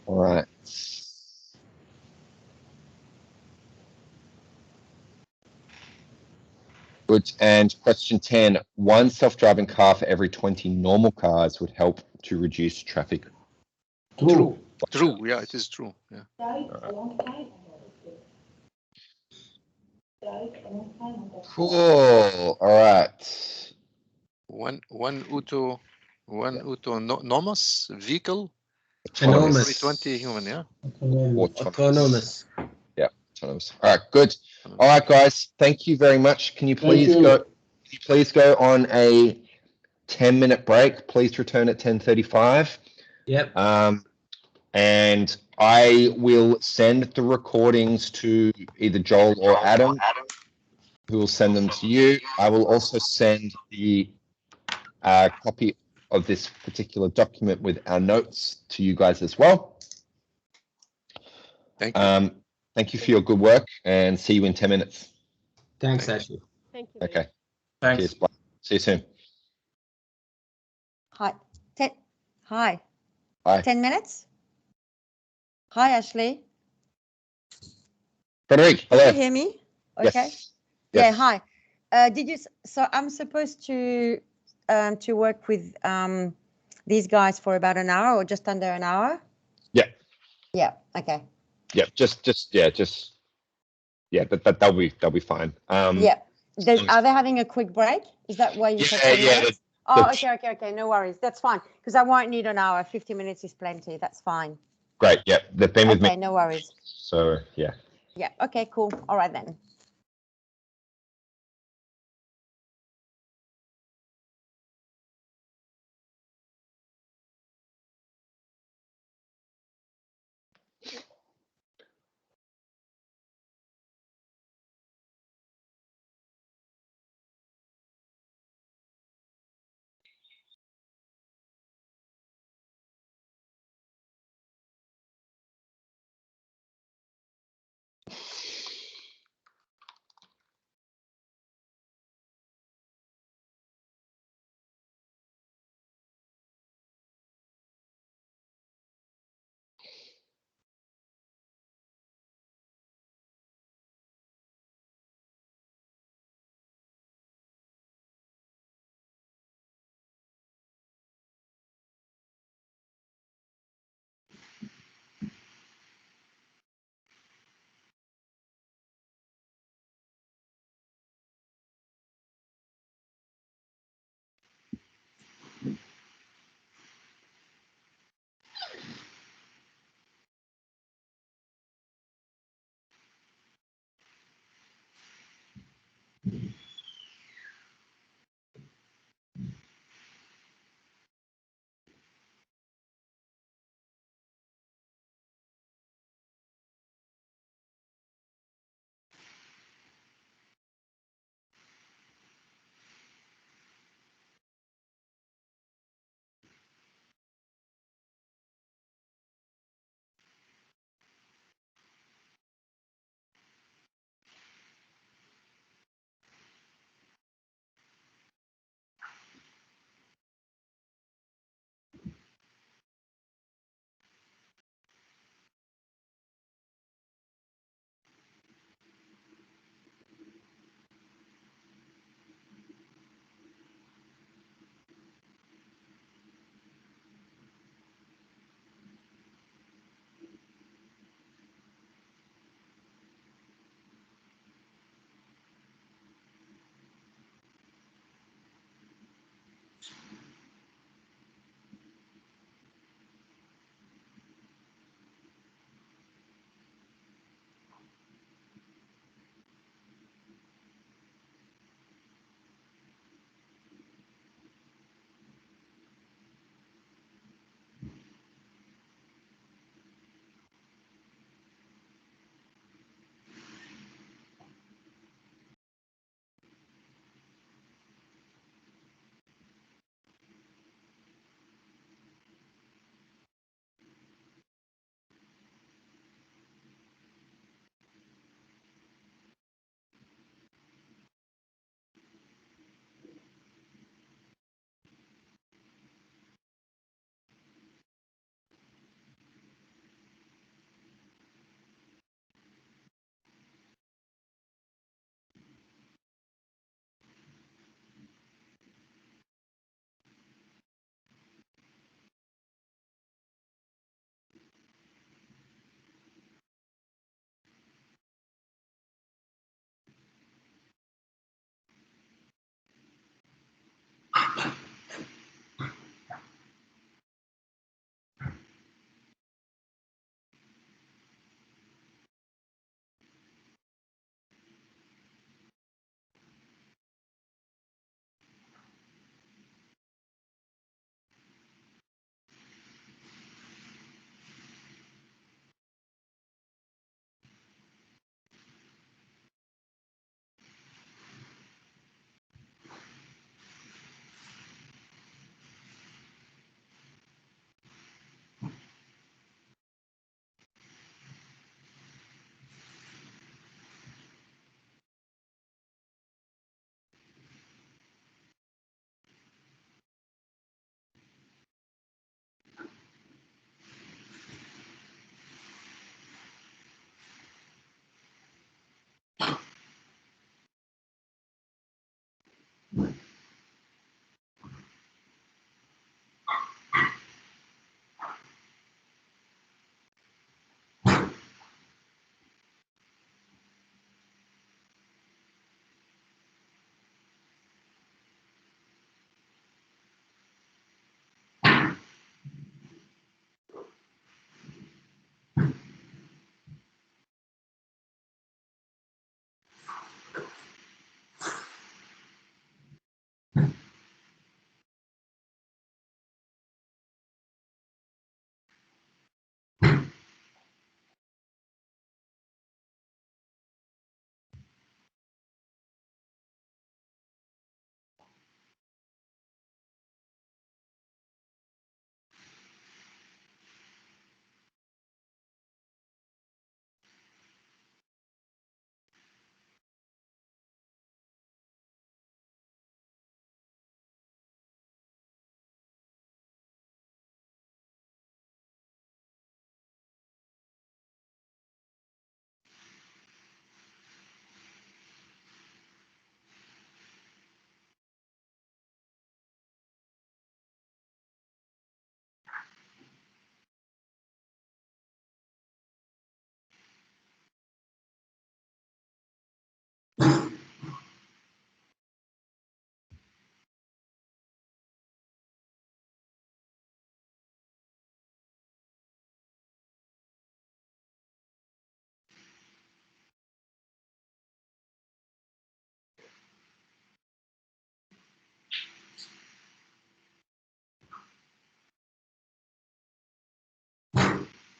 All right. Good. And question 10. One self-driving car for every 20 normal cars would help to reduce traffic. True. Yeah, it is true. Yeah. Cool. All right. One autonomous vehicle for Autonomous. every 20 human. Yeah. Autonomous. Yeah. Autonomous. All right. Good. All right, guys. Thank you very much. Can you please go on a 10-minute break? Please return at 10:35. Yep. And I will send the recordings to either Joel or Adam, who will send them to you. I will also send the copy of this particular document with our notes to you guys as well. Thank you. Thank you for your good work, and see you in 10 minutes. Thanks, Ashley. Thank you. Okay. Thanks. Cheers. Bye. See you soon. Hi. Hi. Bye. 10 minutes? Hi, Ashley. Frederic, Can hello. you hear me? Okay. Yes. Yeah, Yes. hi. So I'm supposed to work with these guys for about an hour or just under an hour? Yeah. Yeah, okay. Yeah, but that'll be fine. Yeah. Are they having a quick break? Is that why you said 10 minutes? Okay. No worries. That's fine. Because I won't need an hour. 50 minutes is plenty. That's fine. Great. Yeah, they've been with me. Okay, no worries. So yeah. Yeah, okay, cool. All right then.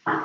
This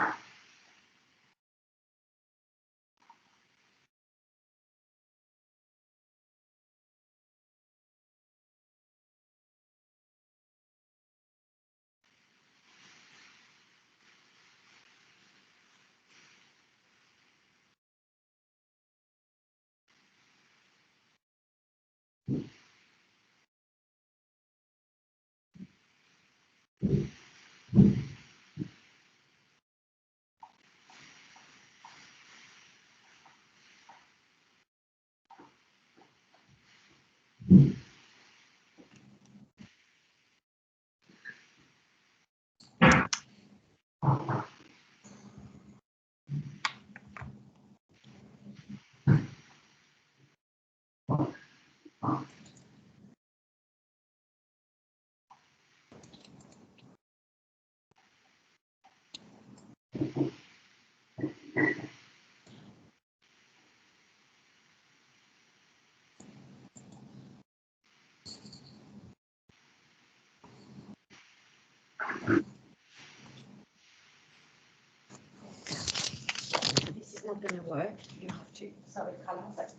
is not going to work. You have to, sorry, color, but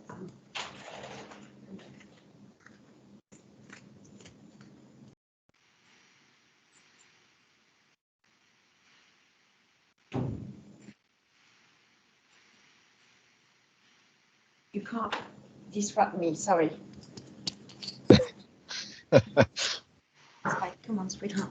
you can't disrupt me. Sorry. It's like, come on, sweetheart.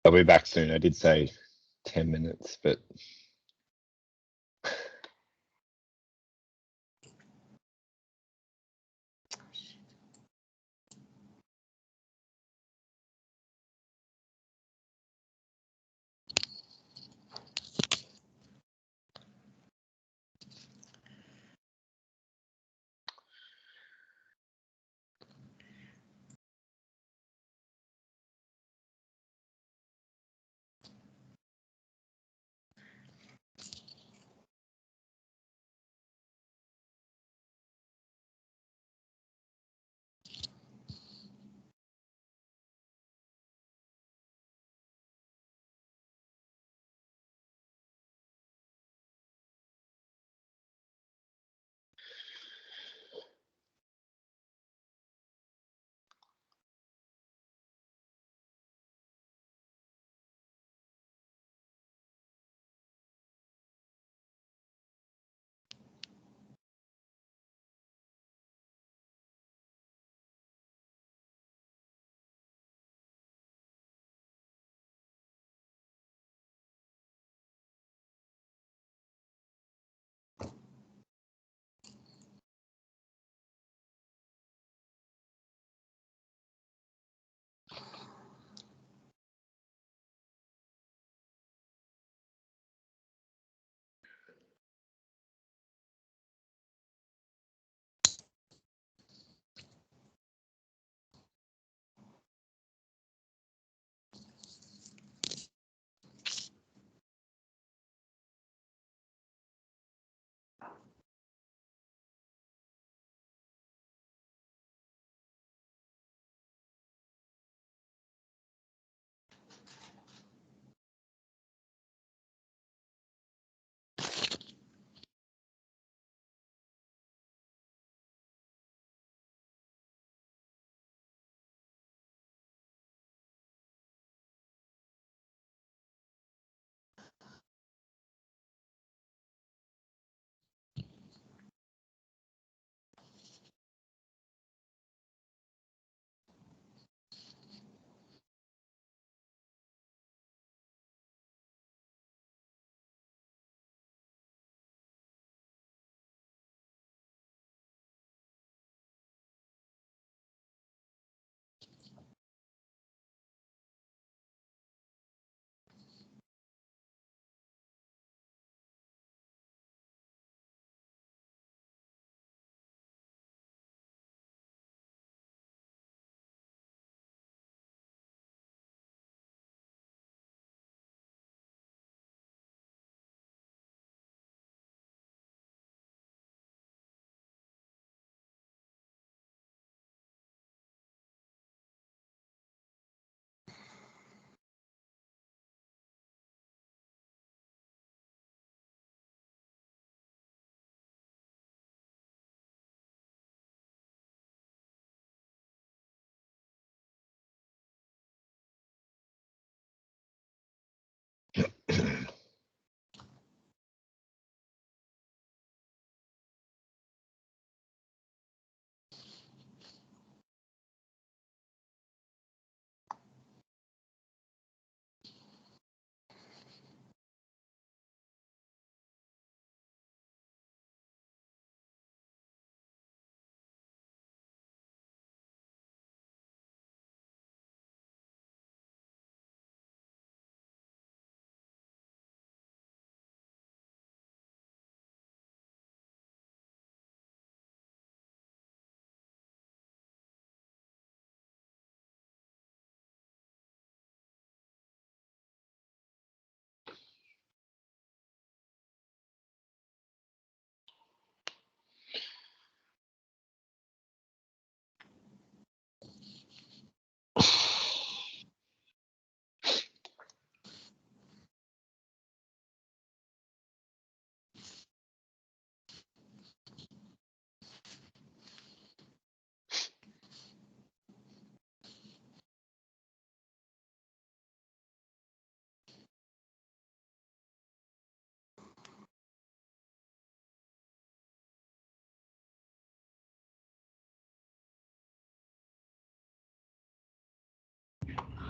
I'll be back soon. I did say 10 minutes, but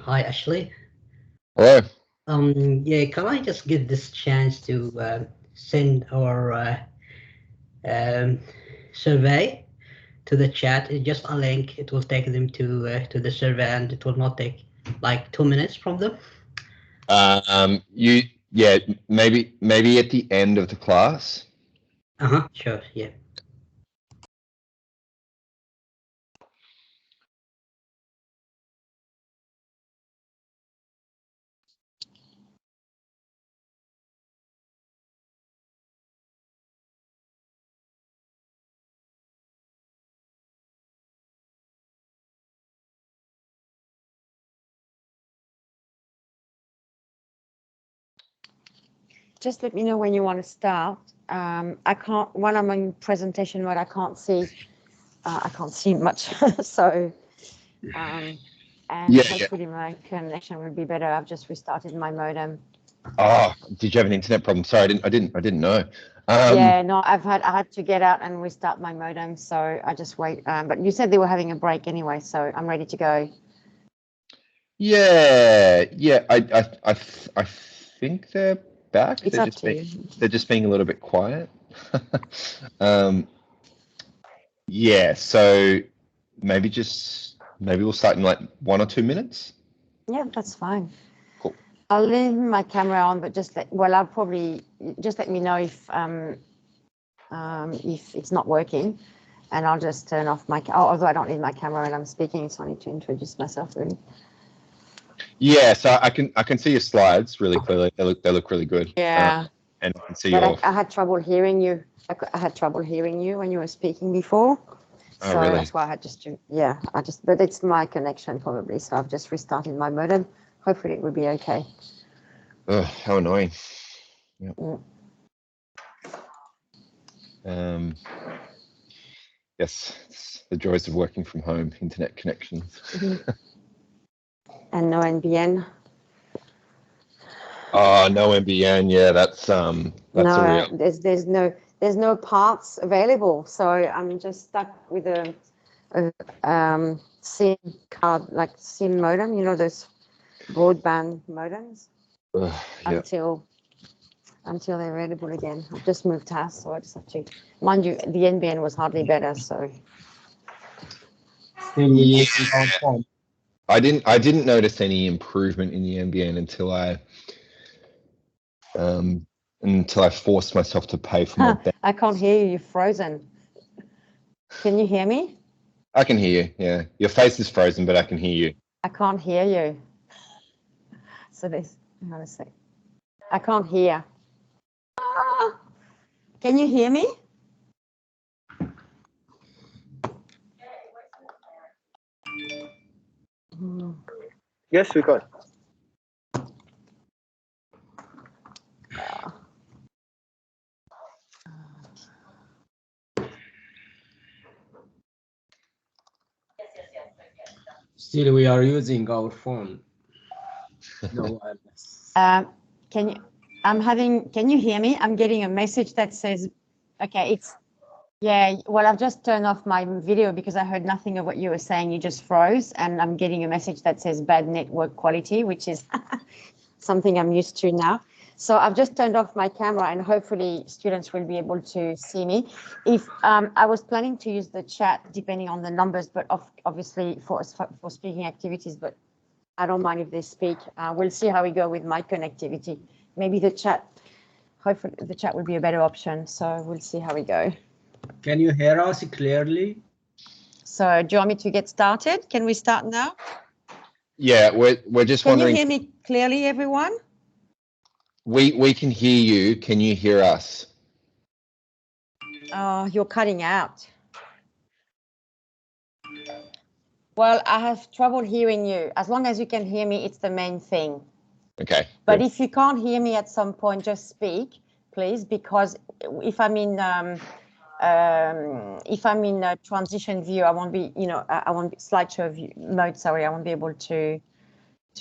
Hi, Ashley. Hello. Yeah, can I just get this chance to send our survey to the chat? It's just a link. It will take them to the survey, and it will not take like 2 minutes from them. Yeah, maybe at the end of the class. Sure. Yeah. Just let me know when you want to start. I can't, when I'm in presentation mode, I can't see much. So, and hopefully my connection will be better. I've just restarted my modem. Oh, did you have an internet problem? Sorry, I didn't know. Yeah, no, I had to get out and restart my modem, so I just wait. But you said they were having a break anyway, so I'm ready to go. Yeah. I think they're back. It's up to you. They're just being a little bit quiet. Yeah. So maybe we'll start in like 1 or 2 minutes. Yeah, that's fine. Cool. I'll leave my camera on, but I'll probably just let me know if it's not working, and I'll just turn off my. Although I don't need my camera when I'm speaking, so I need to introduce myself really. Yeah, so I can see your slides really clearly. They look really good. Yeah. And I can see But I had trouble hearing you. I had trouble hearing you when you were speaking before. Oh, So really? that's why I had but it's my connection probably. So I've just restarted my modem. Hopefully it will be okay. Ugh, how annoying. Yep. Yes, it's the joys of working from home, internet connections. And no NBN. Oh, no NBN. Yeah, that's a real. There's no parts available. So I'm just stuck with a SIM card, like SIM modem. You know those broadband modems. Yeah. Until they're available again. I've just moved house, so I just have to. Mind you, the NBN was hardly better, so. Still we using our phone. I didn't notice any improvement in the NBN until I forced myself to pay for more. I can't hear you. You're frozen. Can you hear me? I can hear you. Yeah, your face is frozen, but I can hear you. I can't hear you. So hang on a sec. I can't hear. Can you hear me? Yes, we got. Still we are using our phone. No wireless. Can you hear me? I'm getting a message that says, okay, well, I've just turned off my video because I heard nothing of what you were saying. You just froze, and I'm getting a message that says bad network quality, which is something I'm used to now. So I've just turned off my camera, and hopefully students will be able to see me. If I was planning to use the chat depending on the numbers, but obviously for speaking activities, but I don't mind if they speak. We'll see how we go with my connectivity. Maybe the chat, hopefully the chat will be a better option. So we'll see how we go. Can you hear us clearly? So do you want me to get started? Can we start now? Yeah, we're just wondering. Can you hear me clearly, everyone? We can hear you. Can you hear us? Oh, you're cutting out. Well, I have trouble hearing you. As long as you can hear me, it's the main thing. Okay. But good. if you can't hear me at some point, just speak, please, because if I'm in transition view, I won't be, I won't be slideshow view mode. Sorry, I won't be able to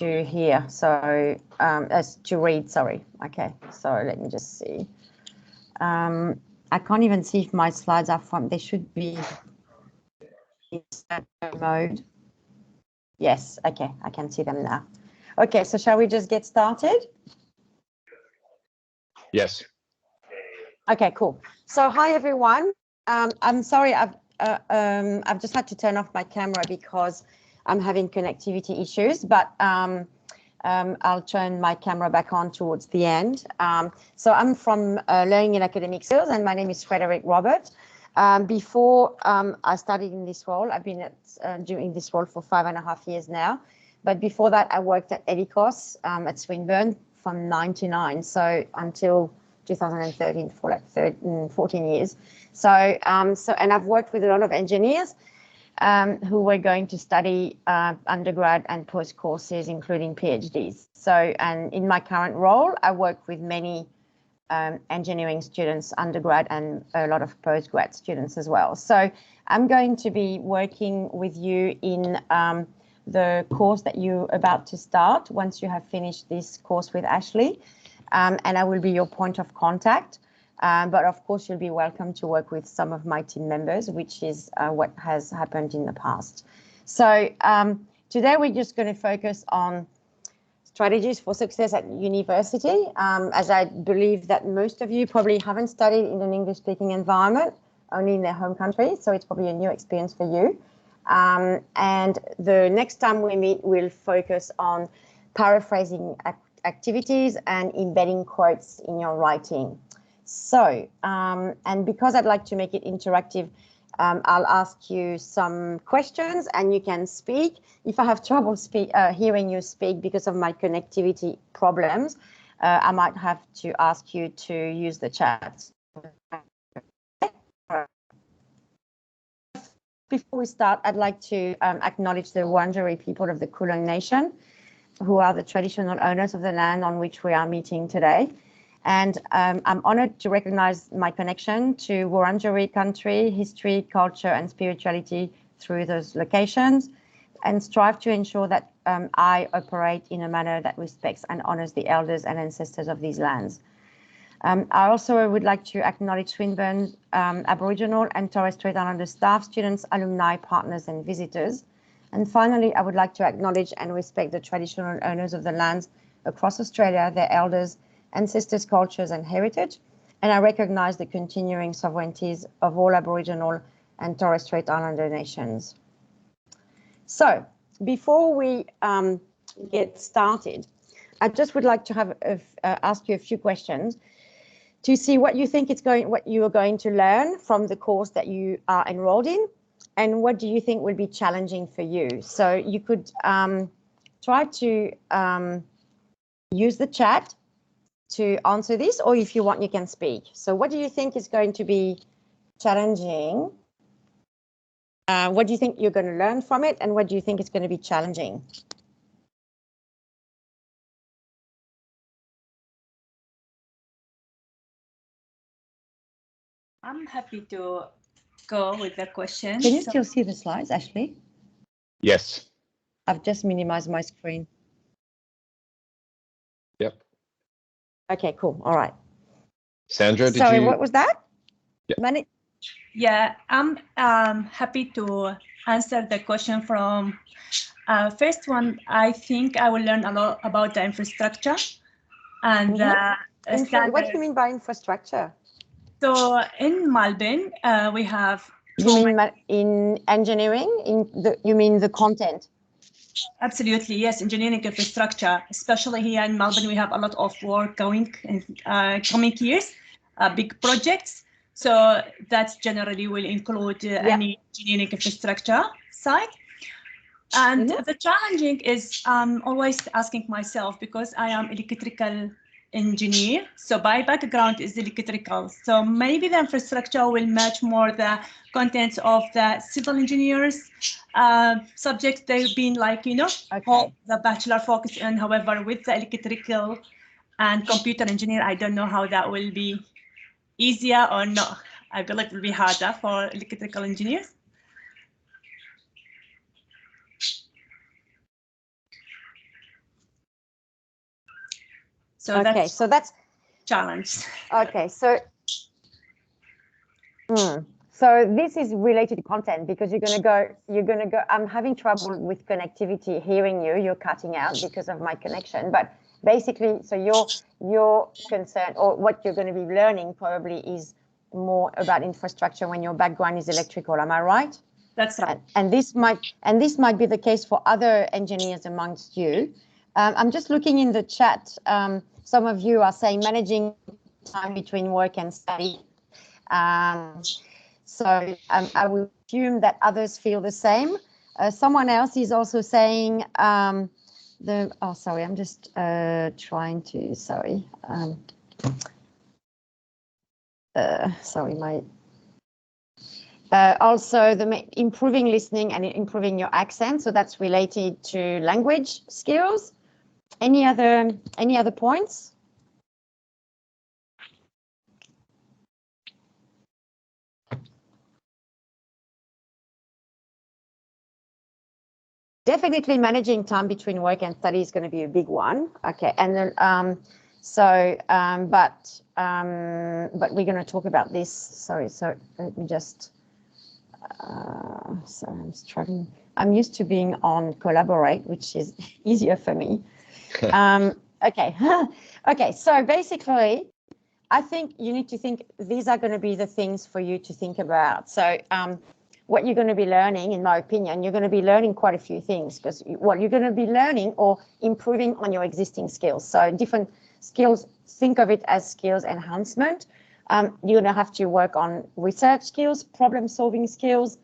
hear. So as to read. Sorry. Okay. So let me just see. I can't even see if my slides are from. They should be in slideshow mode. Yes. Okay. I can see them now. Okay. So shall we just get started? Yes. Okay, cool. So hi everyone. I'm sorry, I've just had to turn off my camera because I'm having connectivity issues, but I'll turn my camera back on towards the end. So I'm from Learning and Academic Skills, and my name is Frederick Robert. Before I started in this role, I've been doing this role for 5.5 years now. But before that, I worked at Edicos at Swinburne from 99, so until 2013 for like 14 years. So, and I've worked with a lot of engineers who were going to study undergrad and post courses, including PhDs. So, and in my current role, I work with many engineering students, undergrad, and a lot of postgrad students as well. So I'm going to be working with you in the course that you're about to start once you have finished this course with Ashley. And I will be your point of contact. But of course, you'll be welcome to work with some of my team members, which is what has happened in the past. So today we're just going to focus on strategies for success at university, as I believe that most of you probably haven't studied in an English-speaking environment, only in their home country. So it's probably a new experience for you. And the next time we meet, we'll focus on paraphrasing activities and embedding quotes in your writing. So, and because I'd like to make it interactive, I'll ask you some questions and you can speak. If I have trouble hearing you speak because of my connectivity problems, I might have to ask you to use the chat. Before we start, I'd like to acknowledge the Wurundjeri people of the Kulin Nation, who are the traditional owners of the land on which we are meeting today. And I'm honored to recognize my connection to Wurundjeri country, history, culture, and spirituality through those locations, and strive to ensure that I operate in a manner that respects and honors the elders and ancestors of these lands. I also would like to acknowledge Swinburne Aboriginal and Torres Strait Islander staff, students, alumni, partners, and visitors. And finally, I would like to acknowledge and respect the traditional owners of the lands across Australia, their elders, ancestors, cultures, and heritage. And I recognize the continuing sovereignties of all Aboriginal and Torres Strait Islander nations. So before we get started, I just would like to have ask you a few questions to see what you think what you are going to learn from the course that you are enrolled in, and what do you think will be challenging for you. So you could try to use the chat to answer this, or if you want, you can speak. So what do you think is going to be challenging? What do you think you're going to learn from it, and what do you think is going to be challenging? I'm happy to go with the question. Can you still see the slides, Ashley? Yes. I've just minimized my screen. Yep. Okay, cool. All right. Sandra, did Sorry, you? what was that? Yeah. Yeah, I'm happy to answer the question from first one. I think I will learn a lot about the infrastructure and What do you mean by infrastructure? So in Melbourne, we have. You mean in engineering? You mean the content? Absolutely, yes. Engineering infrastructure, especially here in Melbourne, we have a lot of work going in coming years, big projects. So that generally will include any engineering infrastructure side. And the challenging is always asking myself, because I am electrical engineer, so my background is electrical, so maybe the infrastructure will match more the contents of the civil engineers subjects they've been like, all the bachelor focus in. However, with the electrical and computer engineer, I don't know how that will be easier or not. I believe it will be harder for electrical engineers. So so that's challenge. Okay, so so this is related to content, because you're gonna go. I'm having trouble with connectivity, hearing you. You're cutting out because of my connection. But basically, so your concern, or what you're going to be learning probably, is more about infrastructure when your background is electrical. Am I right? That's right. And this might be the case for other engineers amongst you. I'm just looking in the chat. Some of you are saying managing time between work and study. So I will assume that others feel the same. Someone else is also saying sorry, I'm just trying to, sorry, also improving listening and improving your accent. So that's related to language skills. Any other points? Definitely managing time between work and study is going to be a big one. Okay, and then but we're going to talk about this. Sorry, so let me just. Sorry, I'm struggling. I'm used to being on Collaborate, which is easier for me. Okay, okay. So basically, I think you need to think. These are going to be the things for you to think about. So. What you're going to be learning, in my opinion, you're going to be learning quite a few things, because what you're going to be learning or improving on your existing skills. So different skills, think of it as skills enhancement. You're going to have to work on research skills, problem solving skills,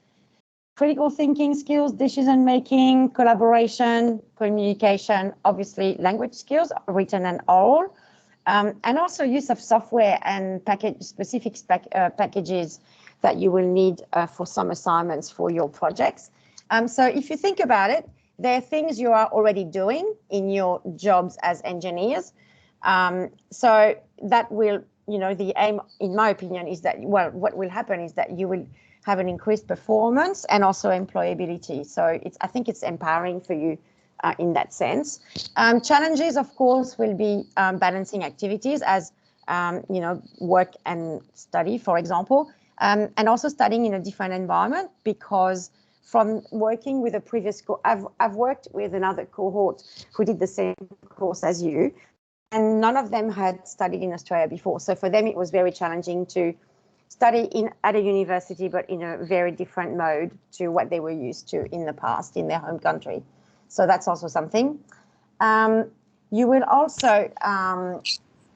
critical thinking skills, decision making, collaboration, communication, obviously language skills, written and oral, and also use of software and specific packages that you will need for some assignments for your projects. So if you think about it, there are things you are already doing in your jobs as engineers. So that will, the aim, in my opinion, is that, well, what will happen is that you will have an increased performance and also employability. So I think it's empowering for you in that sense. Challenges, of course, will be balancing activities as, work and study, for example. And also studying in a different environment, because from working with a previous I've worked with another cohort who did the same course as you, and none of them had studied in Australia before. So for them, it was very challenging to study at a university, but in a very different mode to what they were used to in the past in their home country. So that's also something. You will also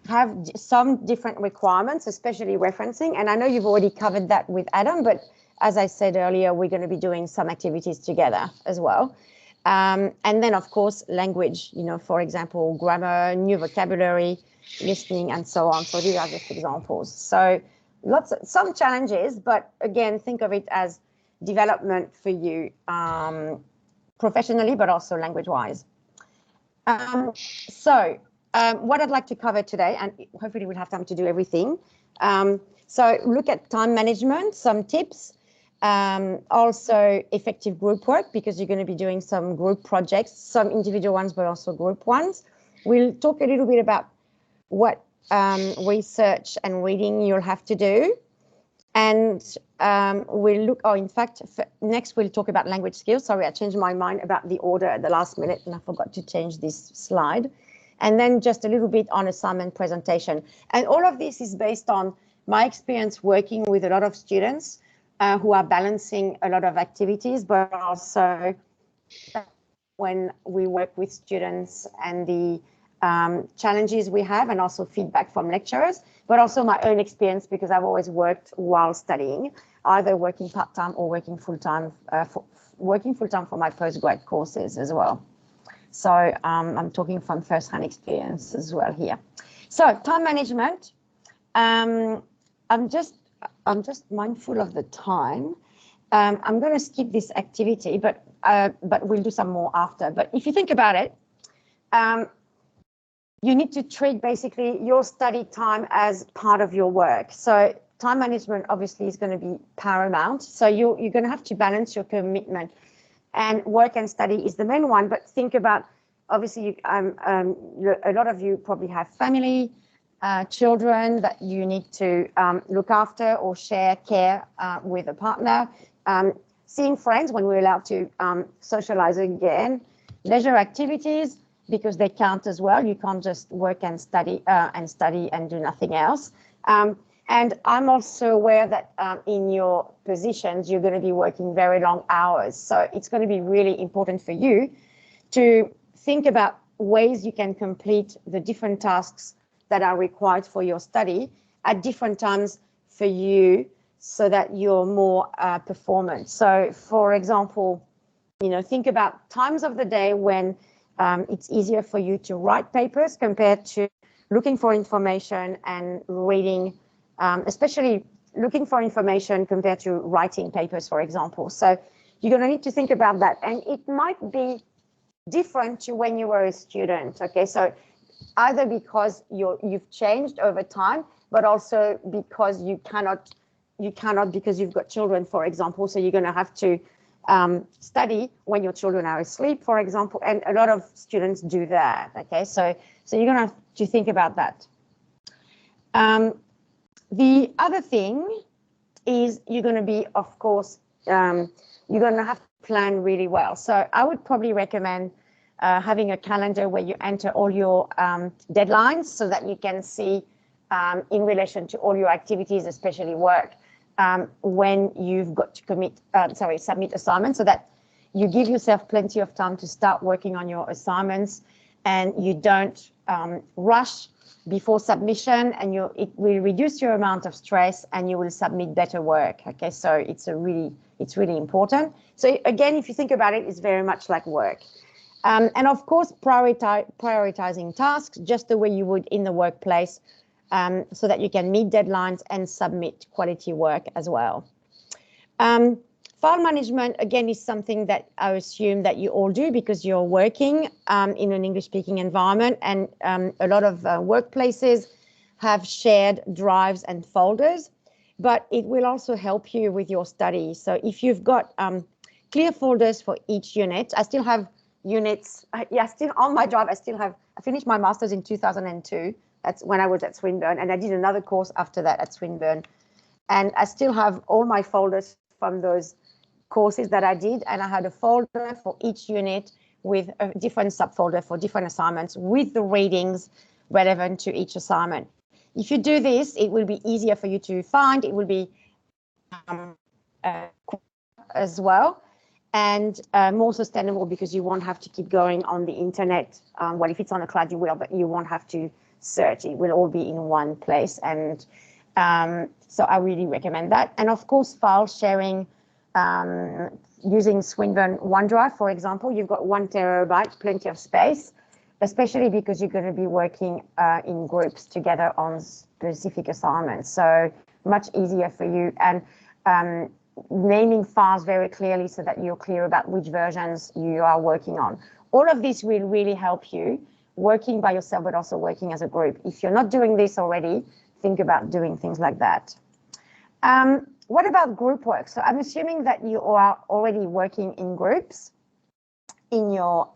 have some different requirements, especially referencing. And I know you've already covered that with Adam, but as I said earlier, we're going to be doing some activities together as well. And then, of course, language, for example, grammar, new vocabulary, listening, and so on. So these are just examples. So some challenges, but again, think of it as development for you professionally, but also language-wise. What I'd like to cover today, and hopefully we'll have time to do everything. So look at time management, some tips, also effective group work, because you're going to be doing some group projects, some individual ones, but also group ones. We'll talk a little bit about what research and reading you'll have to do. And we'll look, in fact, next we'll talk about language skills. Sorry, I changed my mind about the order at the last minute and I forgot to change this slide. And then just a little bit on assignment presentation. And all of this is based on my experience working with a lot of students who are balancing a lot of activities, but also when we work with students and the challenges we have, and also feedback from lecturers, but also my own experience because I've always worked while studying, either working part-time or working full-time for my postgrad courses as well. So I'm talking from first-hand experience as well here. So time management, I'm just mindful of the time. I'm going to skip this activity, but we'll do some more after. But if you think about it, you need to treat basically your study time as part of your work. So time management obviously is going to be paramount. So you're going to have to balance your commitment, and work and study is the main one. But think about, obviously, a lot of you probably have family, children that you need to look after or share care with a partner, seeing friends when we're allowed to socialize again, leisure activities, because they count as well. You can't just work and study and do nothing else. And I'm also aware that in your positions, you're going to be working very long hours. So it's going to be really important for you to think about ways you can complete the different tasks that are required for your study at different times for you so that you're more performant. So for example, think about times of the day when it's easier for you to write papers compared to looking for information and reading, especially looking for information compared to writing papers, for example. So you're going to need to think about that. And it might be different to when you were a student, okay? So either because you've changed over time, but also because you cannot because you've got children, for example. So you're going to have to study when your children are asleep, for example, and a lot of students do that, okay? So you're going to have to think about that. The other thing is you're going to be, of course, you're going to have to plan really well. So I would probably recommend having a calendar where you enter all your deadlines so that you can see in relation to all your activities, especially work, when you've got to submit assignments, so that you give yourself plenty of time to start working on your assignments and you don't rush before submission, and it will reduce your amount of stress and you will submit better work. Okay, so it's really important. So again, if you think about it, it's very much like work. And of course, prioritizing tasks just the way you would in the workplace, so that you can meet deadlines and submit quality work as well. File management, again, is something that I assume that you all do because you're working in an English-speaking environment, and a lot of workplaces have shared drives and folders, but it will also help you with your study. So if you've got clear folders for each unit, I still have units, still on my drive, I finished my master's in 2002. That's when I was at Swinburne, and I did another course after that at Swinburne. And I still have all my folders from those courses that I did, and I had a folder for each unit with a different subfolder for different assignments with the readings relevant to each assignment. If you do this, it will be easier for you to find. It will be as well, and more sustainable because you won't have to keep going on the internet. Well, if it's on a cloud, you will, but you won't have to search. It will all be in one place, and so I really recommend that. And of course, file sharing, using Swinburne OneDrive, for example, you've got 1 terabyte, plenty of space, especially because you're going to be working in groups together on specific assignments. So much easier for you, and naming files very clearly so that you're clear about which versions you are working on. All of this will really help you working by yourself, but also working as a group. If you're not doing this already, think about doing things like that. What about group work? So I'm assuming that you are already working in groups in your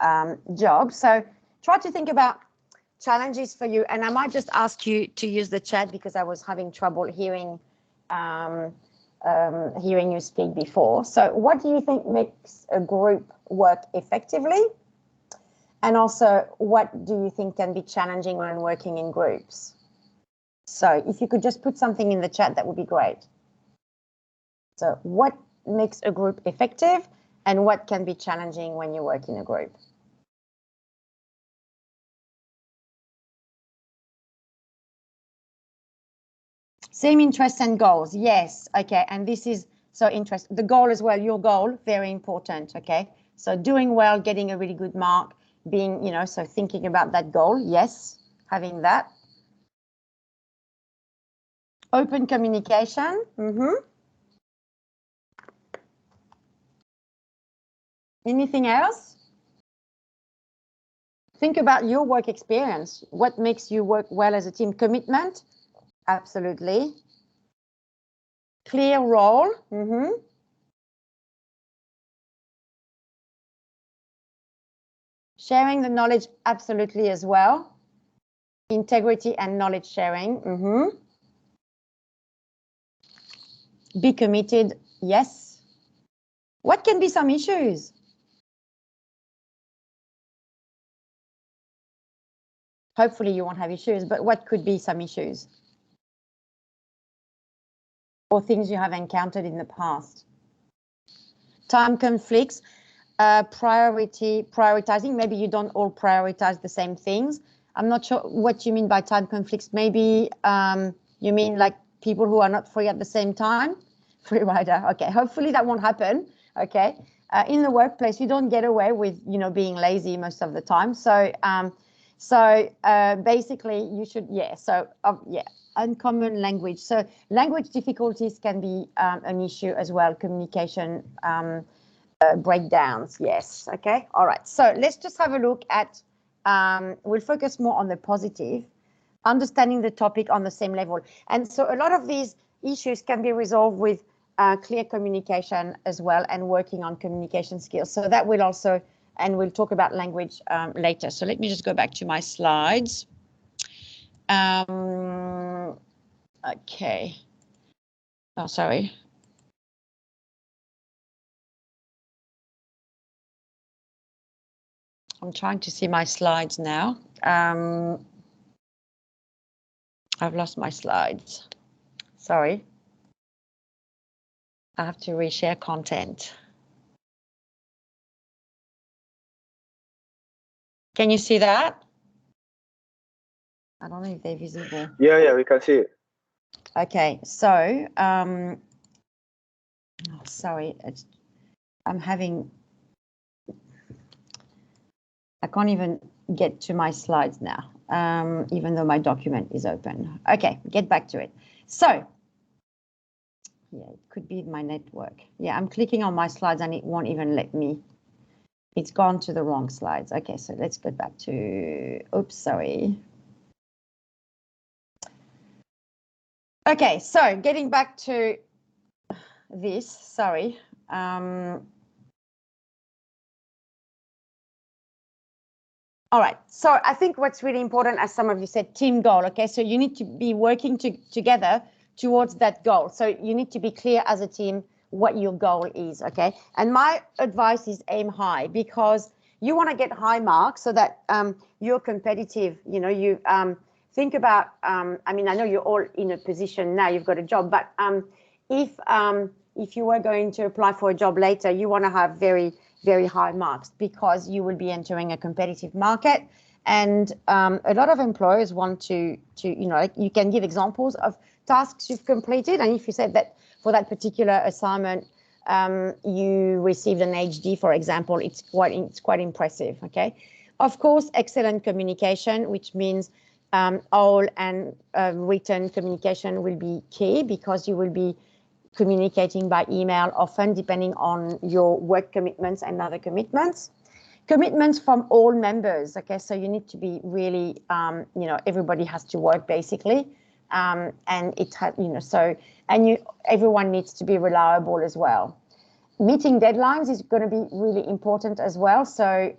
job. So try to think about challenges for you, and I might just ask you to use the chat because I was having trouble hearing hearing you speak before. So what do you think makes a group work effectively? And also, what do you think can be challenging when working in groups? So if you could just put something in the chat, that would be great. So what makes a group effective and what can be challenging when you work in a group? Same interests and goals. Yes. Okay. And this is so interesting. The goal as well, your goal, very important. Okay. So doing well, getting a really good mark, being, you know, so thinking about that goal. Yes. Having that. Open communication. Anything else? Think about your work experience. What makes you work well as a team? Commitment. Absolutely. Clear role. Sharing the knowledge, absolutely as well. Integrity and knowledge sharing. Be committed, yes. What can be some issues? Hopefully you won't have issues, but what could be some issues? Or things you have encountered in the past? Time conflicts, prioritizing. Maybe you don't all prioritize the same things. I'm not sure what you mean by time conflicts. Maybe you mean like people who are not free at the same time? Free rider. Okay, hopefully that won't happen. Okay, in the workplace, you don't get away with, you know, being lazy most of the time. So, basically, you should, yeah. So, yeah, uncommon language. So, language difficulties can be an issue as well. Communication breakdowns. Yes. Okay. All right. So let's just have a look at. We'll focus more on the positive, understanding the topic on the same level. And so a lot of these issues can be resolved with clear communication as well, and working on communication skills. So that will also, and we'll talk about language later. So let me just go back to my slides. Okay. Oh, sorry. I'm trying to see my slides now. I've lost my slides. Sorry. I have to reshare content. Can you see that? I don't know if they're visible. Yeah, we can see it. Okay, so sorry, I'm having. I can't even get to my slides now, even though my document is open. Okay, get back to it. So, yeah, it could be my network. Yeah, I'm clicking on my slides and it won't even let me. It's gone to the wrong slides. Okay, so let's get back to, oops, sorry. Okay, so getting back to this, sorry. All right, so I think what's really important, as some of you said, team goal, okay? So you need to be working together towards that goal. So you need to be clear as a team what your goal is, okay? And my advice is aim high, because you want to get high marks so that you're competitive. You know, you think about, I mean, I know you're all in a position now, you've got a job, but if you were going to apply for a job later, you want to have very high marks, because you will be entering a competitive market. And a lot of employers want to, you know, like, you can give examples of tasks you've completed. And if you said that for that particular assignment, you received an HD, for example, it's quite impressive. Okay. Of course, excellent communication, which means oral and written communication will be key, because you will be communicating by email often, depending on your work commitments and other commitments. Commitments from all members, okay? So you need to be really, you know, everybody has to work basically. And it has, you know, so, and everyone needs to be reliable as well. Meeting deadlines is going to be really important as well. So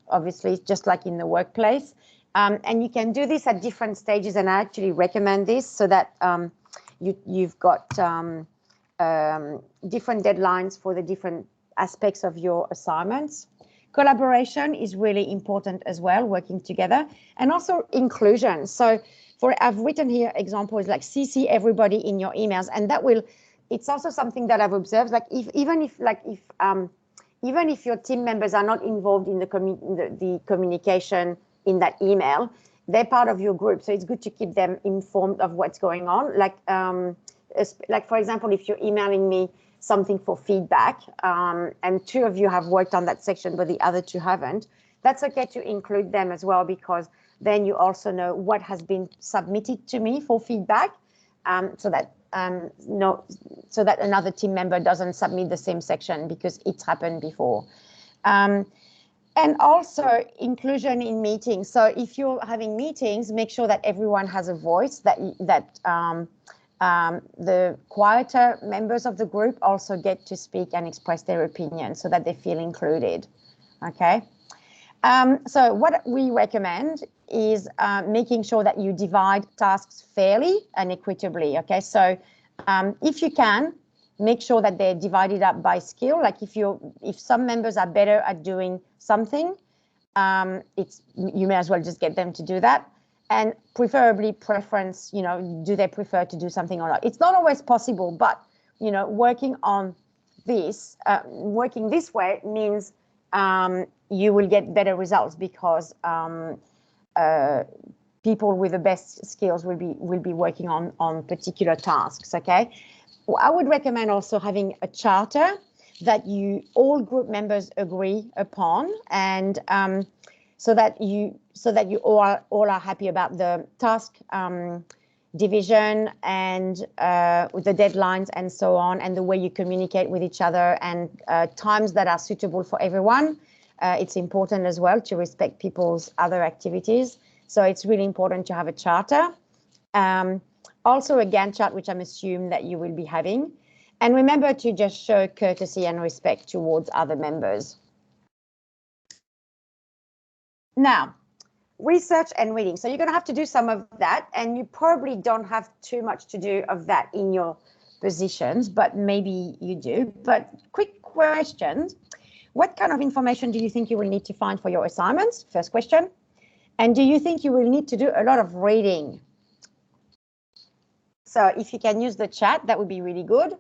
obviously, just like in the workplace, And you can do this at different stages, and I actually recommend this so that you've got different deadlines for the different aspects of your assignments. Collaboration is really important as well, working together, and also inclusion. So I've written here examples like CC everybody in your emails, and that will, it's also something that I've observed, like even if your team members are not involved in the communication in that email, they're part of your group. So it's good to keep them informed of what's going on. Like for example, if you're emailing me something for feedback, and 2 of you have worked on that section, but the other 2 haven't, that's okay to include them as well, because then you also know what has been submitted to me for feedback, so that another team member doesn't submit the same section because it's happened before. And also inclusion in meetings. So if you're having meetings, make sure that everyone has a voice, that the quieter members of the group also get to speak and express their opinion so that they feel included. Okay. So what we recommend is making sure that you divide tasks fairly and equitably. Okay. So if you can, make sure that they're divided up by skill. Like if some members are better at doing something, you may as well just get them to do that. And preferably preference, do they prefer to do something or not? It's not always possible, but, working on this, working this way means you will get better results, because people with the best skills will be working on particular tasks, okay? I would recommend also having a charter that all group members agree upon, and so that you all are happy about the task division and the deadlines and so on, and the way you communicate with each other, and times that are suitable for everyone. It's important as well to respect people's other activities. So it's really important to have a charter. Also a Gantt chart, which I'm assuming that you will be having. And remember to just show courtesy and respect towards other members. Now, research and reading. So you're going to have to do some of that, and you probably don't have too much to do of that in your positions, but maybe you do. But quick questions. What kind of information do you think you will need to find for your assignments? First question. And do you think you will need to do a lot of reading? So if you can use the chat, that would be really good.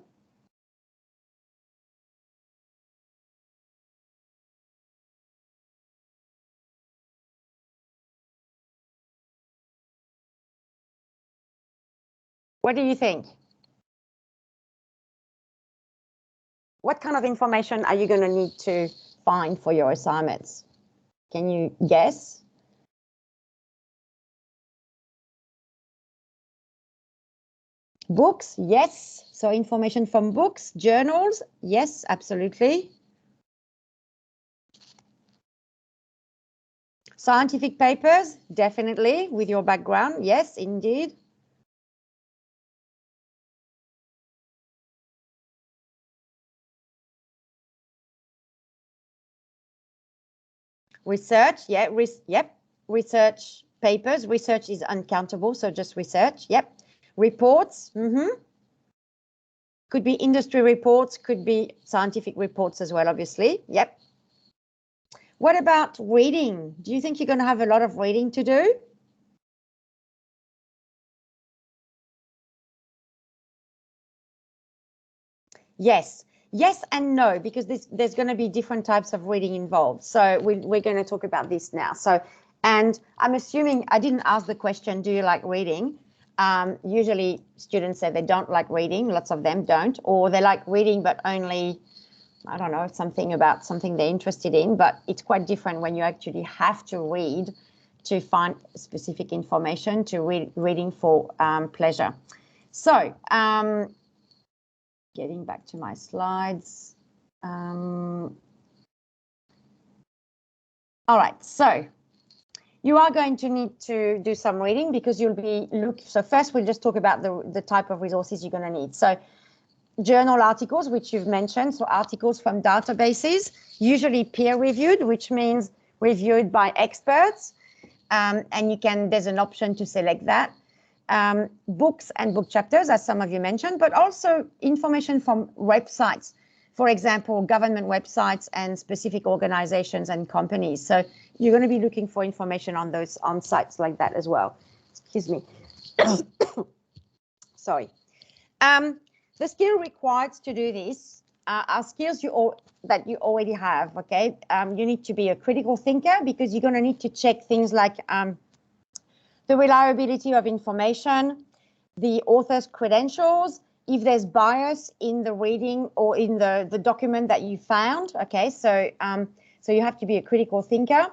What do you think? What kind of information are you going to need to find for your assignments? Can you guess? Books, yes. So information from books, journals, yes, absolutely. Scientific papers, definitely, with your background, yes, indeed. Research, yeah, yep. Research papers, research is uncountable, so just research, yep. Reports, could be industry reports, could be scientific reports as well, obviously, yep. What about reading? Do you think you're going to have a lot of reading to do? Yes. Yes and no, because there's going to be different types of reading involved. So we're going to talk about this now. So, and I'm assuming, I didn't ask the question, do you like reading? Usually students say they don't like reading. Lots of them don't, or they like reading, but only, I don't know, something about something they're interested in. But it's quite different when you actually have to read to find specific information, to reading for pleasure. So, getting back to my slides. All right, so you are going to need to do some reading, because you'll be so first we'll just talk about the type of resources you're going to need. So journal articles, which you've mentioned, so articles from databases, usually peer reviewed, which means reviewed by experts. and there's an option to select that. Books and book chapters, as some of you mentioned, but also information from websites, for example, government websites and specific organizations and companies. So you're going to be looking for information on those on sites like that as well. Excuse me. Sorry. The skill required to do this are skills that you already have. Okay, you need to be a critical thinker because you're going to need to check things like the reliability of information, the author's credentials, if there's bias in the reading or in the document that you found. Okay, so you have to be a critical thinker.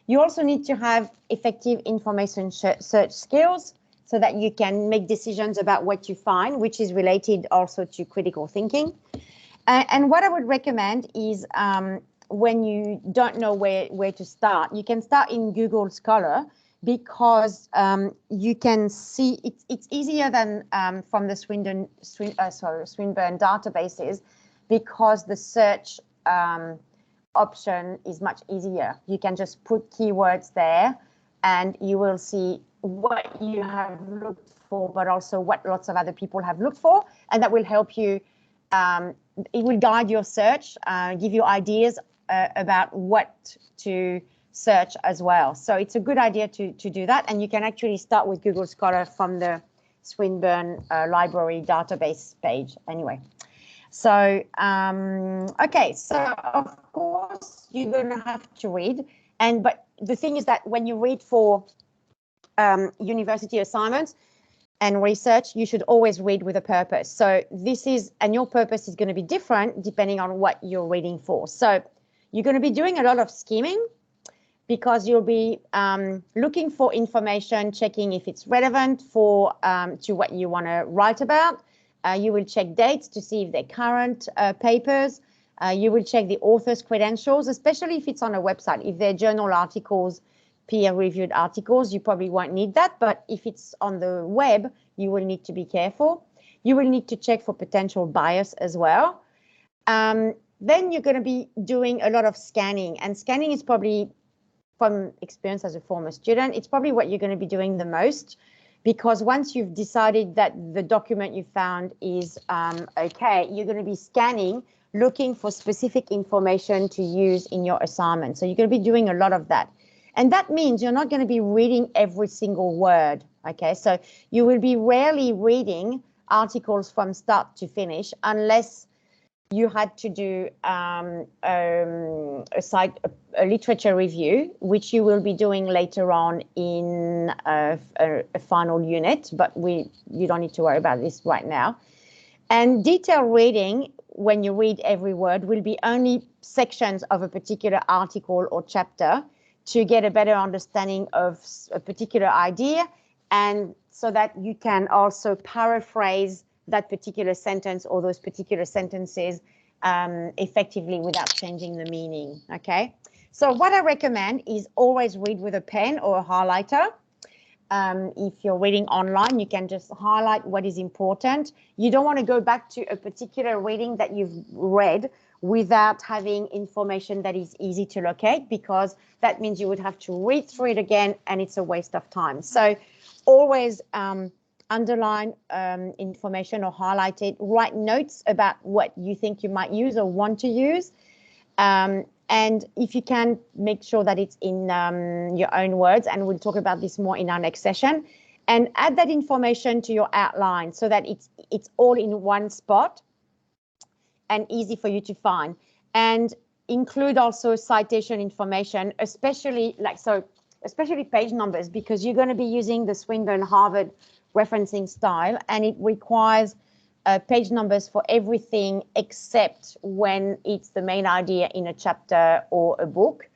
You also need to have effective information search skills so that you can make decisions about what you find, which is related also to critical thinking. And what I would recommend is when you don't know where to start, you can start in Google Scholar, because you can see it's easier than from the Swinburne databases, because the search option is much easier. You can just put keywords there and you will see what you have looked for, but also what lots of other people have looked for, and that will help you. It will guide your search, give you ideas about what to search as well. So it's a good idea to do that, and you can actually start with Google Scholar from the Swinburne library database page anyway. So okay, so of course you're going to have to read, but the thing is that when you read for university assignments and research, you should always read with a purpose. So and your purpose is going to be different depending on what you're reading for. So you're going to be doing a lot of skimming, because you'll be looking for information, checking if it's relevant to what you want to write about. You will check dates to see if they're current papers. You will check the author's credentials, especially if it's on a website. If they're journal articles, peer-reviewed articles, you probably won't need that. But if it's on the web, you will need to be careful. You will need to check for potential bias as well. Then you're going to be doing a lot of scanning, and scanning is probably, from experience as a former student, it's probably what you're going to be doing the most, because once you've decided that the document you found is okay, you're going to be scanning, looking for specific information to use in your assignment. So you're going to be doing a lot of that. And that means you're not going to be reading every single word, okay? So you will be rarely reading articles from start to finish, unless you had to do a literature review, which you will be doing later on in a final unit, but you don't need to worry about this right now. And detailed reading, when you read every word, will be only sections of a particular article or chapter to get a better understanding of a particular idea, and so that you can also paraphrase that particular sentence or those particular sentences effectively without changing the meaning, okay? So what I recommend is always read with a pen or a highlighter. If you're reading online, you can just highlight what is important. You don't want to go back to a particular reading that you've read without having information that is easy to locate, because that means you would have to read through it again, and it's a waste of time. So always underline information or highlight it, write notes about what you think you might use or want to use. And if you can, make sure that it's in your own words, and we'll talk about this more in our next session. And add that information to your outline so that it's all in one spot and easy for you to find. And include also citation information, especially page numbers, because you're going to be using the Swinburne Harvard referencing style, and it requires page numbers for everything except when it's the main idea in a chapter or a book.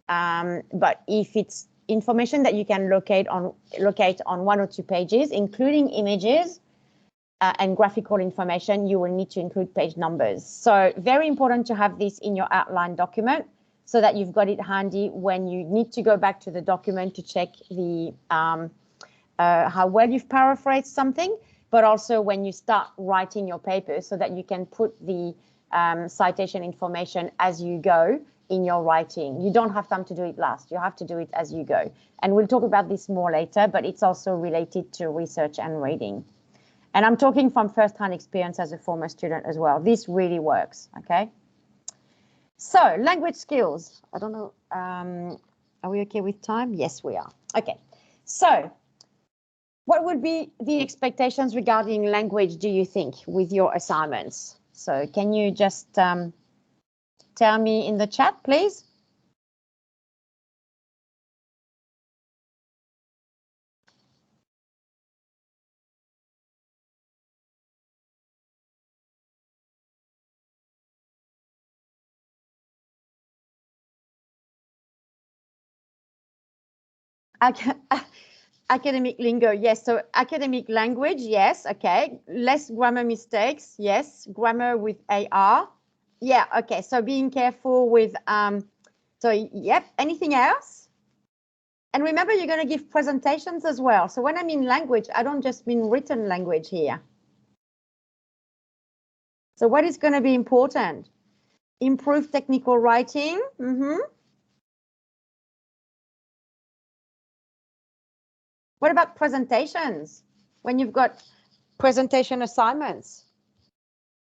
But if it's information that you can locate on 1 or 2 pages, including images and graphical information, you will need to include page numbers. So very important to have this in your outline document, so that you've got it handy when you need to go back to the document to check the how well you've paraphrased something, but also when you start writing your papers, so that you can put the citation information as you go in your writing. You don't have time to do it last. You have to do it as you go. And we'll talk about this more later, but it's also related to research and reading. And I'm talking from first-hand experience as a former student as well. This really works, okay? So language skills. I don't know, are we okay with time? Yes, we are. Okay, so what would be the expectations regarding language, do you think, with your assignments? So can you just tell me in the chat, please? Academic lingo, yes. So academic language, yes. Okay. Less grammar mistakes, yes. Grammar with AR, yeah. Okay. So being careful with so yep. Anything else? And remember, you're going to give presentations as well. So when I mean language, I don't just mean written language here. So what is going to be important? Improve technical writing. What about presentations? When you've got presentation assignments?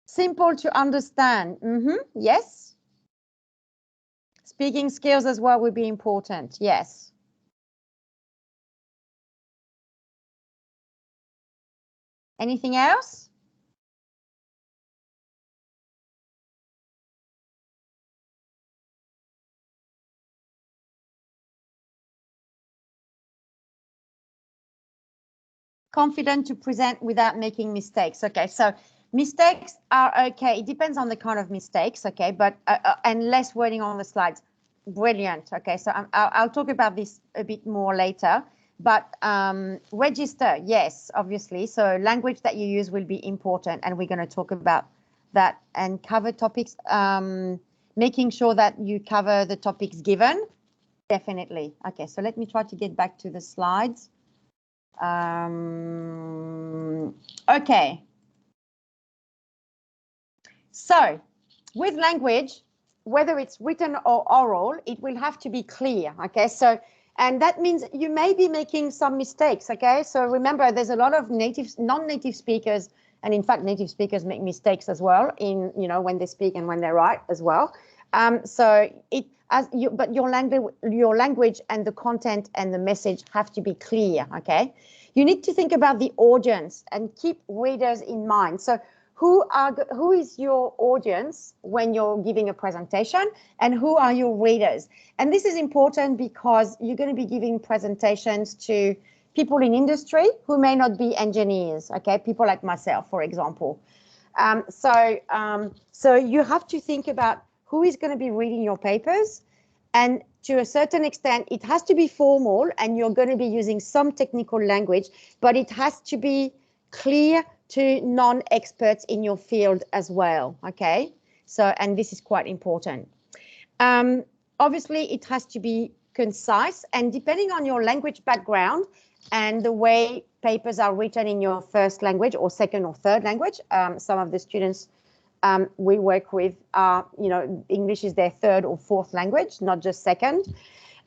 Simple to understand. Yes. Speaking skills as well would be important. Yes. Anything else? Confident to present without making mistakes. Okay, so mistakes are okay. It depends on the kind of mistakes, okay, but and less wording on the slides. Brilliant. Okay, so I'll talk about this a bit more later, but register, yes, obviously. So language that you use will be important, and we're going to talk about that and cover topics, making sure that you cover the topics given. Definitely. Okay, so let me try to get back to the slides. Okay. So with language, whether it's written or oral, it will have to be clear. Okay. So, and that means you may be making some mistakes. Okay. So remember, there's a lot of non-native speakers, and in fact, native speakers make mistakes as well in, you know, when they speak and when they write as well. So it, but your language and the content and the message have to be clear. Okay, you need to think about the audience and keep readers in mind. So who is your audience when you're giving a presentation, and who are your readers? And this is important because you're going to be giving presentations to people in industry who may not be engineers. Okay, people like myself, for example. So you have to think about who is going to be reading your papers, and to a certain extent, it has to be formal, and you're going to be using some technical language, but it has to be clear to non-experts in your field as well. Okay, so, and this is quite important. Obviously, it has to be concise, and depending on your language background and the way papers are written in your first language or second or third language, some of the students we work with, you know, English is their third or fourth language, not just second.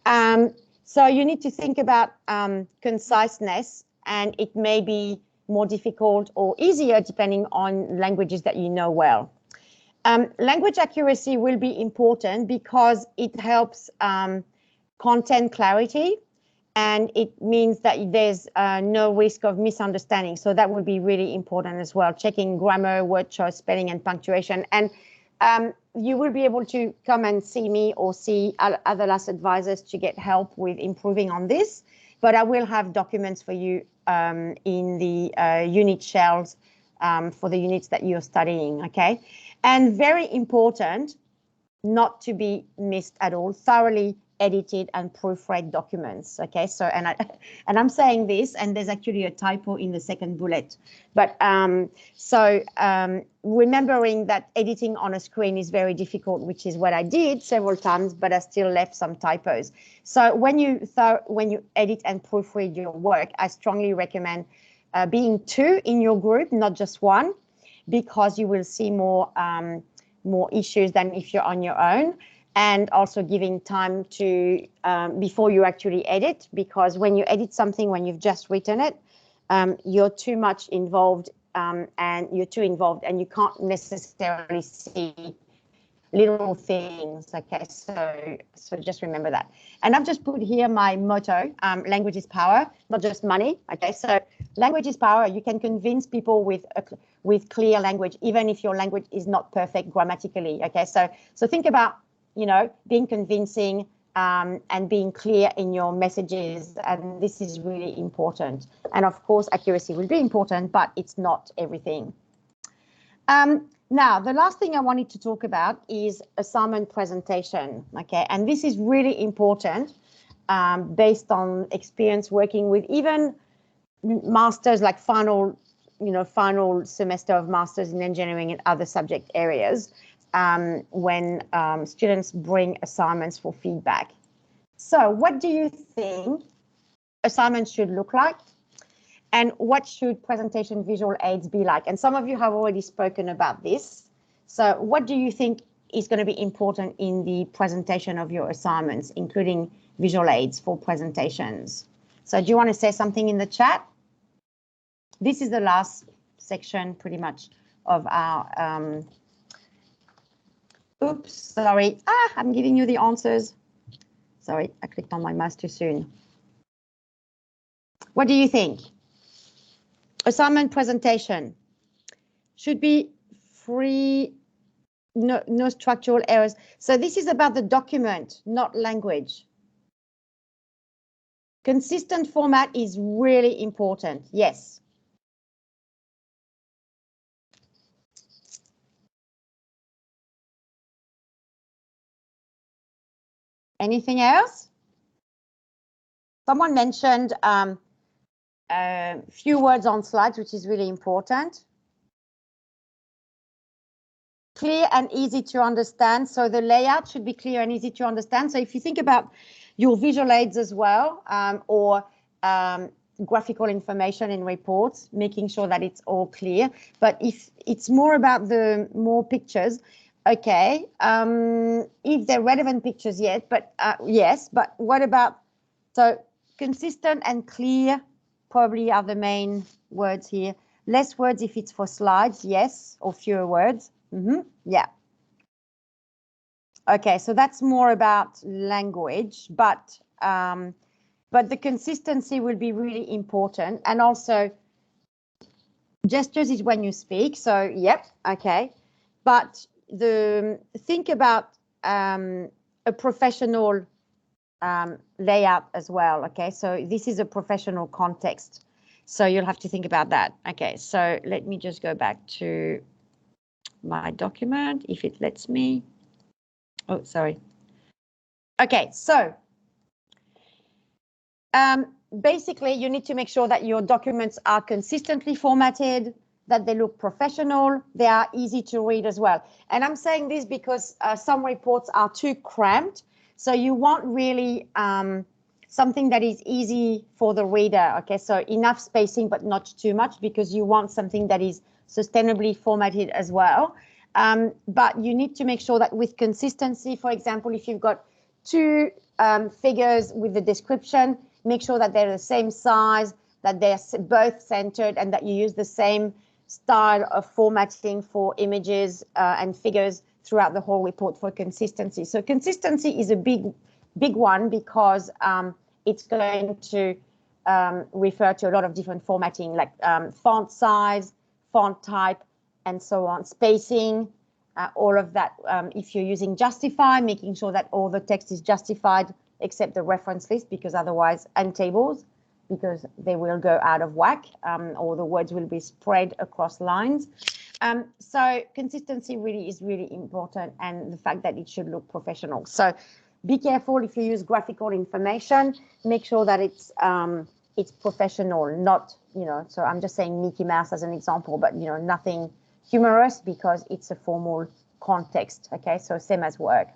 So you need to think about conciseness, and it may be more difficult or easier depending on languages that you know well. Language accuracy will be important because it helps content clarity, and it means that there's no risk of misunderstanding. So that would be really important as well, checking grammar, word choice, spelling, and punctuation. And you will be able to come and see me or see other LAS advisors to get help with improving on this. But I will have documents for you in the unit shells for the units that you're studying, okay? And very important, not to be missed at all, thoroughly edited and proofread documents. Okay, so and I'm saying this, and there's actually a typo in the second bullet, but remembering that editing on a screen is very difficult, which is what I did several times, but I still left some typos. So when you edit and proofread your work, I strongly recommend being two in your group, not just one, because you will see more issues than if you're on your own. and also giving time to before you actually edit, because when you edit something, when you've just written it, you're too much involved and you're too involved and you can't necessarily see little things. Okay, so just remember that. And I've just put here my motto, language is power, not just money. Okay, so language is power. You can convince people with clear language, even if your language is not perfect grammatically. Okay, so think about, you know, being convincing and being clear in your messages, and this is really important. And of course, accuracy will be important, but it's not everything. Now, the last thing I wanted to talk about is assignment presentation. Okay, and this is really important based on experience working with even masters, like final semester of masters in engineering and other subject areas. When students bring assignments for feedback. So what do you think assignments should look like? And what should presentation visual aids be like? And some of you have already spoken about this. So what do you think is going to be important in the presentation of your assignments, including visual aids for presentations? So do you want to say something in the chat? This is the last section pretty much of our oops, sorry. I'm giving you the answers. Sorry, I clicked on my mouse too soon. What do you think? Assignment presentation should be free, no structural errors. So this is about the document, not language. Consistent format is really important, yes. Anything else? Someone mentioned few words on slides, which is really important. Clear and easy to understand. So the layout should be clear and easy to understand. So if you think about your visual aids as well, or graphical information in reports, making sure that it's all clear. But if it's more about the more pictures, okay, if they're relevant pictures yet, but yes, but what about, so consistent and clear probably are the main words here. Less words if it's for slides, yes, or fewer words. Yeah. Okay, so that's more about language, but the consistency will be really important. And also gestures is when you speak. So, yep, okay. But think about a professional layout as well. Okay, so this is a professional context. So you'll have to think about that. Okay, so let me just go back to my document if it lets me. Oh, sorry. Okay, so basically you need to make sure that your documents are consistently formatted, that they look professional, they are easy to read as well. And I'm saying this because some reports are too cramped, so you want really something that is easy for the reader. Okay, so enough spacing but not too much, because you want something that is sustainably formatted as well. But you need to make sure that with consistency, for example, if you've got two figures with the description, make sure that they're the same size, that they're both centered, and that you use the same style of formatting for images and figures throughout the whole report for consistency. So consistency is a big one, because it's going to refer to a lot of different formatting, like font size, font type, and so on, spacing, all of that. If you're using Justify, making sure that all the text is justified except the reference list, because otherwise, and tables, because they will go out of whack, or the words will be spread across lines. So consistency really is really important, and the fact that it should look professional. So be careful if you use graphical information, make sure that it's professional, not, so I'm just saying Mickey Mouse as an example, but, nothing humorous, because it's a formal context. Okay, so same as work.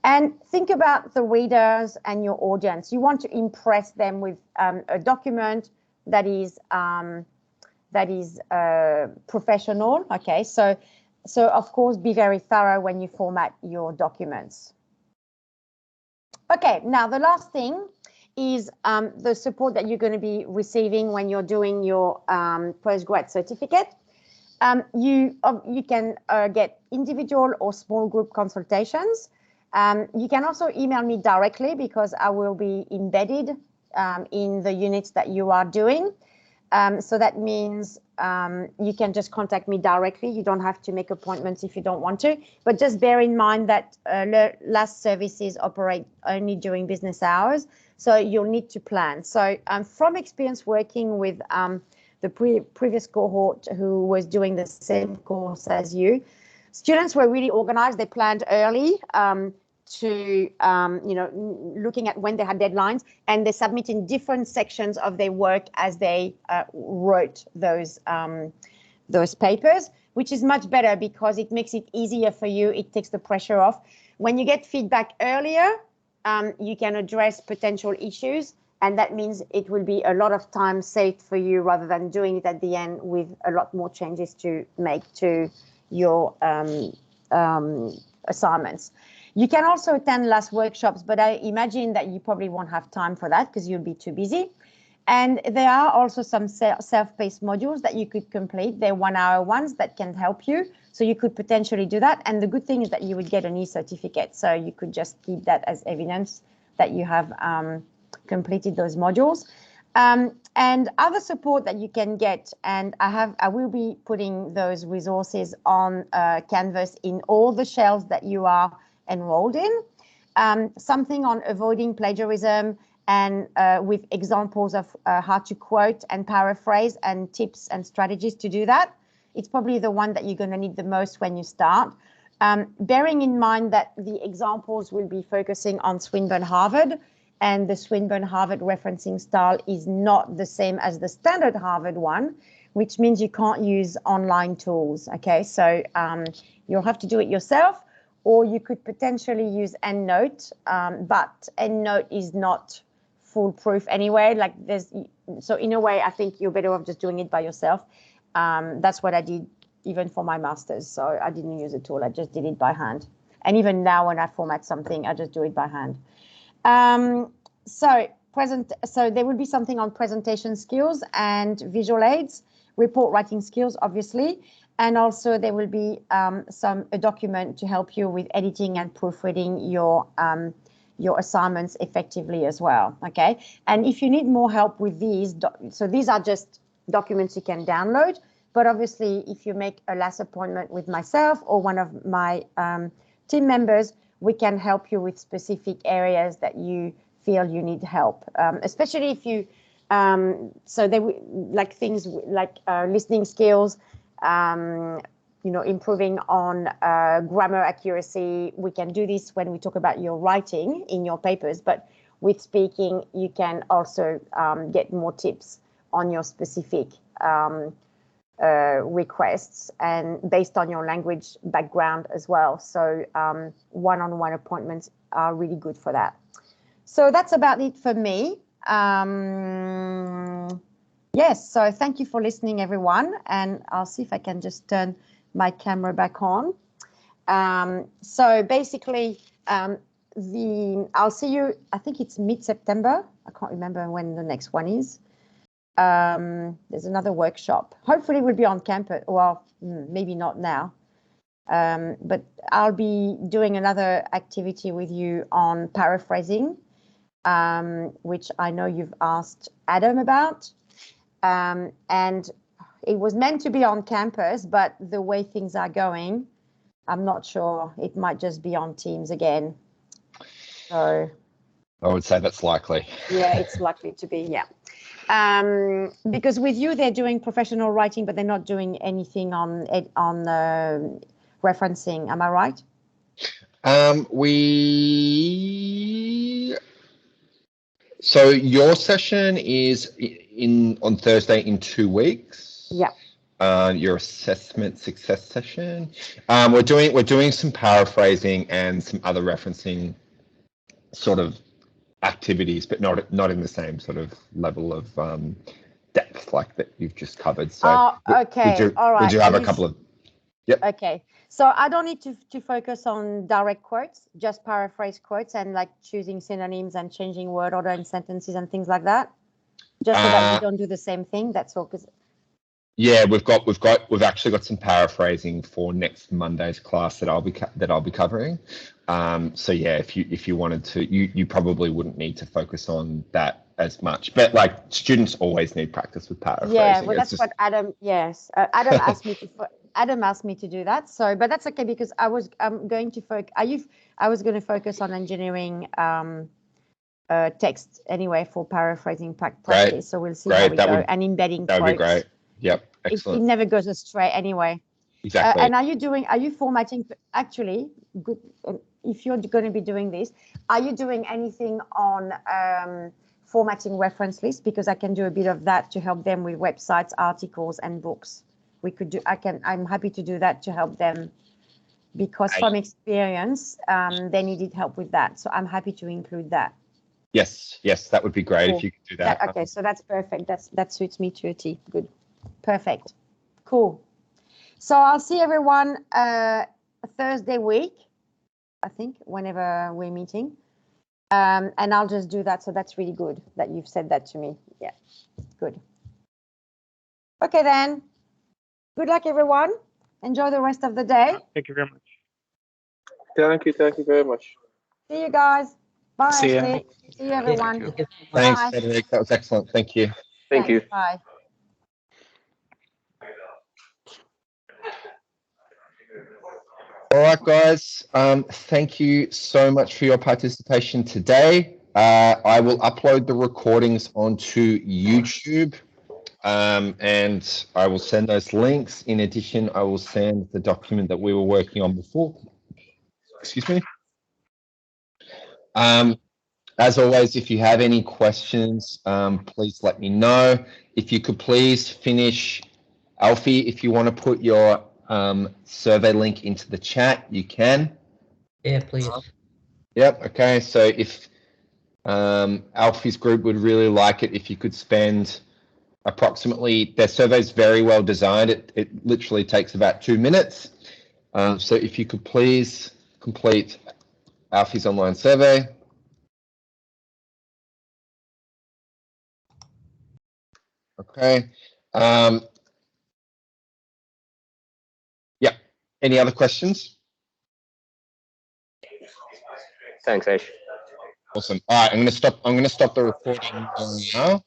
And think about the readers and your audience. You want to impress them with a document that is professional. Okay, so of course be very thorough when you format your documents. Okay, now the last thing is the support that you're going to be receiving when you're doing your postgrad certificate. You can get individual or small group consultations. You can also email me directly because I will be embedded in the units that you are doing. So that means you can just contact me directly. You don't have to make appointments if you don't want to. But just bear in mind that LAS services operate only during business hours. So you'll need to plan. So from experience working with the previous cohort who was doing the same course as you, students were really organized. They planned early to, looking at when they had deadlines, and they submit in different sections of their work as they wrote those papers, which is much better because it makes it easier for you. It takes the pressure off. When you get feedback earlier, you can address potential issues, and that means it will be a lot of time saved for you rather than doing it at the end with a lot more changes to make to your assignments. You can also attend LAS workshops, but I imagine that you probably won't have time for that because you'll be too busy. And there are also some self-paced modules that you could complete. They're 1-hour ones that can help you. So you could potentially do that. And the good thing is that you would get an e-certificate. So you could just keep that as evidence that you have completed those modules. And other support that you can get, and I will be putting those resources on Canvas in all the shells that you are enrolled in. Something on avoiding plagiarism and with examples of how to quote and paraphrase and tips and strategies to do that. It's probably the one that you're going to need the most when you start. Bearing in mind that the examples will be focusing on Swinburne Harvard, and the Swinburne Harvard referencing style is not the same as the standard Harvard one, which means you can't use online tools. Okay, so you'll have to do it yourself, or you could potentially use EndNote, but EndNote is not foolproof anyway. So in a way, I think you're better off just doing it by yourself. That's what I did even for my master's. So I didn't use a tool, I just did it by hand. And even now when I format something, I just do it by hand. So there will be something on presentation skills and visual aids, report writing skills, obviously. And also there will be a document to help you with editing and proofreading your assignments effectively as well. Okay. And if you need more help with these, so these are just documents you can download, but obviously if you make a LAS appointment with myself or one of my team members, we can help you with specific areas that you feel you need help, especially if you, so they like things like listening skills, improving on grammar accuracy. We can do this when we talk about your writing in your papers, but with speaking, you can also get more tips on your specific requests and based on your language background as well. So one-on-one appointments are really good for that. So that's about it for me. Yes, so thank you for listening, everyone. And I'll see if I can just turn my camera back on. So basically, I'll see you, I think it's mid-September. I can't remember when the next one is. There's another workshop. Hopefully we'll be on campus. Well, maybe not now. But I'll be doing another activity with you on paraphrasing, which I know you've asked Adam about. And it was meant to be on campus, but the way things are going, I'm not sure. It might just be on Teams again. So I would say that's likely. Yeah, it's likely to be, yeah. Because with you, they're doing professional writing, but they're not doing anything on referencing. Am I right? So your session is on Thursday in 2 weeks. Yeah. Your assessment success session. We're doing some paraphrasing and some other referencing sort of activities, but not in the same sort of level of depth like that you've just covered. So okay, all right. We do have a couple of Yep. Okay. So I don't need to focus on direct quotes, just paraphrase quotes and like choosing synonyms and changing word order in sentences and things like that. Just so that we don't do the same thing. That's all. Yeah, we've actually got some paraphrasing for next Monday's class that I'll be covering. So yeah, if you wanted to, you probably wouldn't need to focus on that as much. But like students always need practice with paraphrasing. Yeah, well, that's what Adam. Yes, Adam asked me to. Adam asked me to do that. So, but that's okay because I was going to focus. I was going to focus on engineering text anyway for paraphrasing practice. Great. So we'll see how we go and embedding that would quotes. be great. Yep, excellent. It never goes astray anyway. Exactly. And are you formatting? Actually, good. If you're going to be doing this, are you doing anything on formatting reference lists? Because I can do a bit of that to help them with websites, articles, and books. We could do. I'm happy to do that to help them, because from experience, they needed help with that. So I'm happy to include that. Yes, that would be great if you could do that. Okay, so that's perfect. That suits me to a T. Good, perfect, cool. So I'll see everyone Thursday week, I think, whenever we're meeting, and I'll just do that. So that's really good that you've said that to me. Yeah, good. Okay then. Good luck, everyone. Enjoy the rest of the day. Thank you very much. Thank you very much. See you guys. Bye, See ya. Ashley. See you, everyone. Thank you. Thanks, Bye. Frederic. That was excellent. Thank you. Thank you. Bye. All right, guys. Thank you so much for your participation today. I will upload the recordings onto YouTube, and I will send those links. In addition, I will send the document that we were working on before. Excuse me. As always, if you have any questions, please let me know. If you could please finish, Alfie, if you want to put your survey link into the chat, you can. Yeah, please. Yep. Okay. So if Alfie's group would really like it if you could spend approximately, their survey is very well designed. It literally takes about 2 minutes. So if you could please complete Alfie's online survey. Okay. Yeah. Any other questions? Thanks, Ash. Awesome. All right. I'm going to stop the recording now.